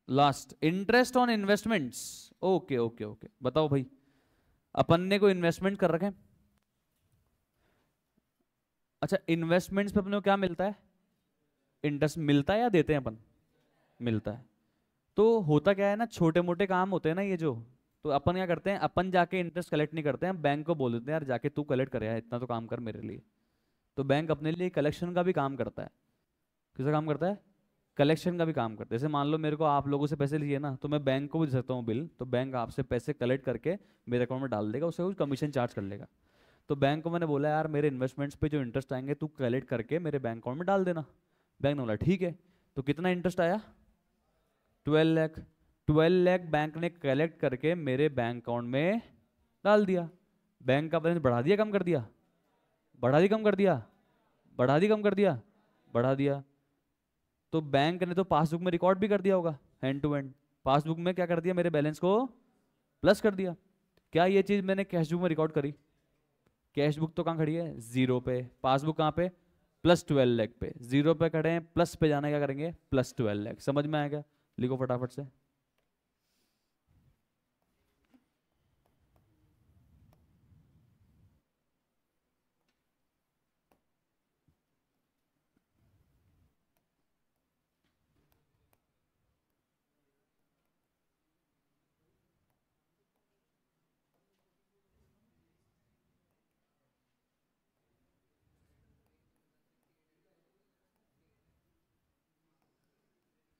Speaker 1: last, interest on investments. Okay okay okay, बताओ भाई, अपन ने कोई इन्वेस्टमेंट कर रखे हैं? अच्छा, इन्वेस्टमेंट्स पे अपने को क्या मिलता है, इंटरेस्ट मिलता है या देते हैं अपन? मिलता है। तो होता क्या है ना, छोटे मोटे काम होते हैं ना ये जो, तो अपन क्या करते हैं, अपन जाके इंटरेस्ट कलेक्ट नहीं करते हैं, बैंक को बोल देते हैं यार जाके तू कलेक्ट कर यार, इतना तो काम कर मेरे लिए। तो बैंक अपने लिए कलेक्शन का भी काम करता है। किसका काम करता है? कलेक्शन का भी काम करता है। जैसे मान लो मेरे को आप लोगों से पैसे लिए ना, तो मैं बैंक को भी दे सकता हूँ बिल, तो बैंक आपसे पैसे कलेक्ट करके मेरे अकाउंट में डाल देगा, उससे कुछ कमीशन चार्ज कर लेगा। तो बैंक को मैंने बोला यार मेरे इन्वेस्टमेंट्स पे जो इंटरेस्ट आएंगे तू कलेक्ट करके मेरे बैंक अकाउंट में डाल देना। बैंक ने बोला ठीक है। तो कितना इंटरेस्ट आया? 12 लाख। 12 लाख बैंक ने कलेक्ट करके मेरे बैंक अकाउंट में डाल दिया। बैंक का बैलेंस बढ़ा दिया कम कर दिया? बढ़ा दिया कम कर दिया? बढ़ा दिया कम कर दिया? बढ़ा दिया। तो बैंक ने तो पासबुक में रिकॉर्ड भी कर दिया होगा हैंड टू हैंड। पासबुक में क्या कर दिया? मेरे बैलेंस को प्लस कर दिया। क्या ये चीज मैंने कैश बुक में रिकॉर्ड करी? कैश बुक तो कहाँ खड़ी है? जीरो पे। पासबुक कहाँ पे? प्लस 12 लाख पे। जीरो पे खड़े हैं, प्लस पे जाना क्या करेंगे? प्लस 12 लाख। समझ में आएगा? लिखो फटाफट से।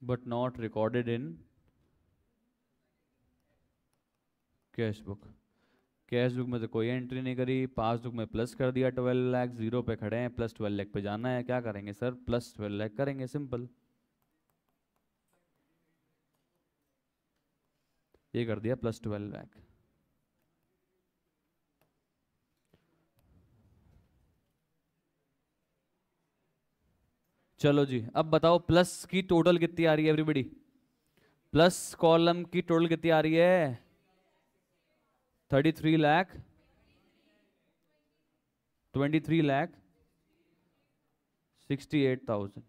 Speaker 1: But not recorded in cash book. Cash book में तो कोई एंट्री नहीं करी, पासबुक में प्लस कर दिया 12 लाख। जीरो पे खड़े हैं, प्लस 12 लाख पे जाना है। क्या करेंगे सर? प्लस 12 लाख करेंगे, सिंपल। ये कर दिया प्लस 12 लाख। चलो जी, अब बताओ प्लस की टोटल कितनी आ रही है एवरीबॉडी? प्लस कॉलम की टोटल कितनी आ रही है? 33 लाख 23,68,000।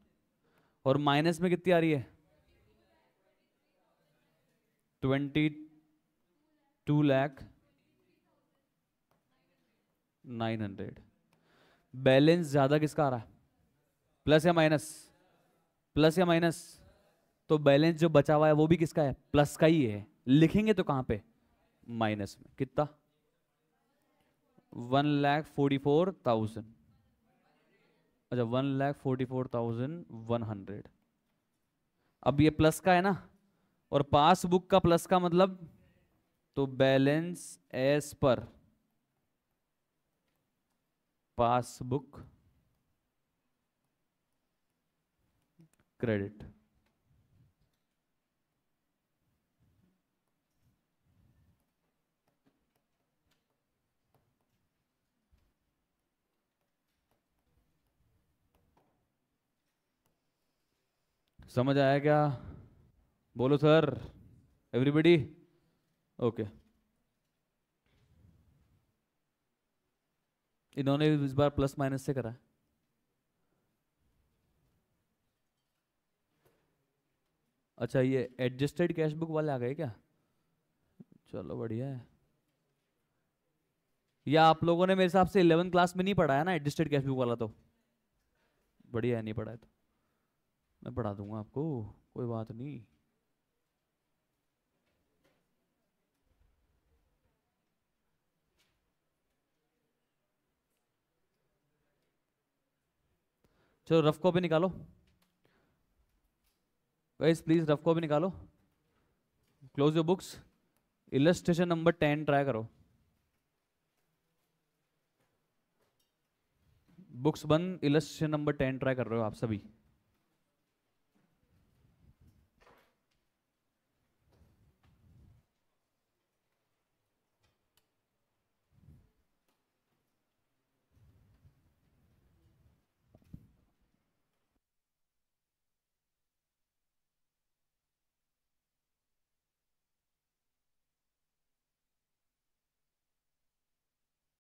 Speaker 1: और माइनस में कितनी आ रही है? 22,09,00। बैलेंस ज्यादा किसका आ रहा है? प्लस या माइनस? प्लस या माइनस? तो बैलेंस जो बचा हुआ है वो भी किसका है? प्लस का ही है। लिखेंगे तो कहां पे? माइनस में। कितना? 1,44,000। अच्छा, 1,44,100। अब ये प्लस का है ना, और पासबुक का प्लस का मतलब, तो balance as per passbook credit. समझ आया क्या? बोलो सर, एवरीबॉडी। ओके। इन्होंने इस बार प्लस माइनस से करा। अच्छा, ये एडजस्टेड कैश बुक वाले आ गए क्या? चलो बढ़िया है। या आप लोगों ने मेरे हिसाब से 11th क्लास में नहीं पढ़ा है ना एडजस्टेड कैश बुक वाला? तो बढ़िया है, नहीं पढ़ा है तो मैं पढ़ा दूंगा आपको, कोई बात नहीं। चलो रफ कॉपी निकालो गाइस, प्लीज रफ कॉपी निकालो। Close your books. Illustration number 10 try करो। बुक्स बंद, इलस्ट्रेशन नंबर 10 ट्राई कर रहे हो आप सभी?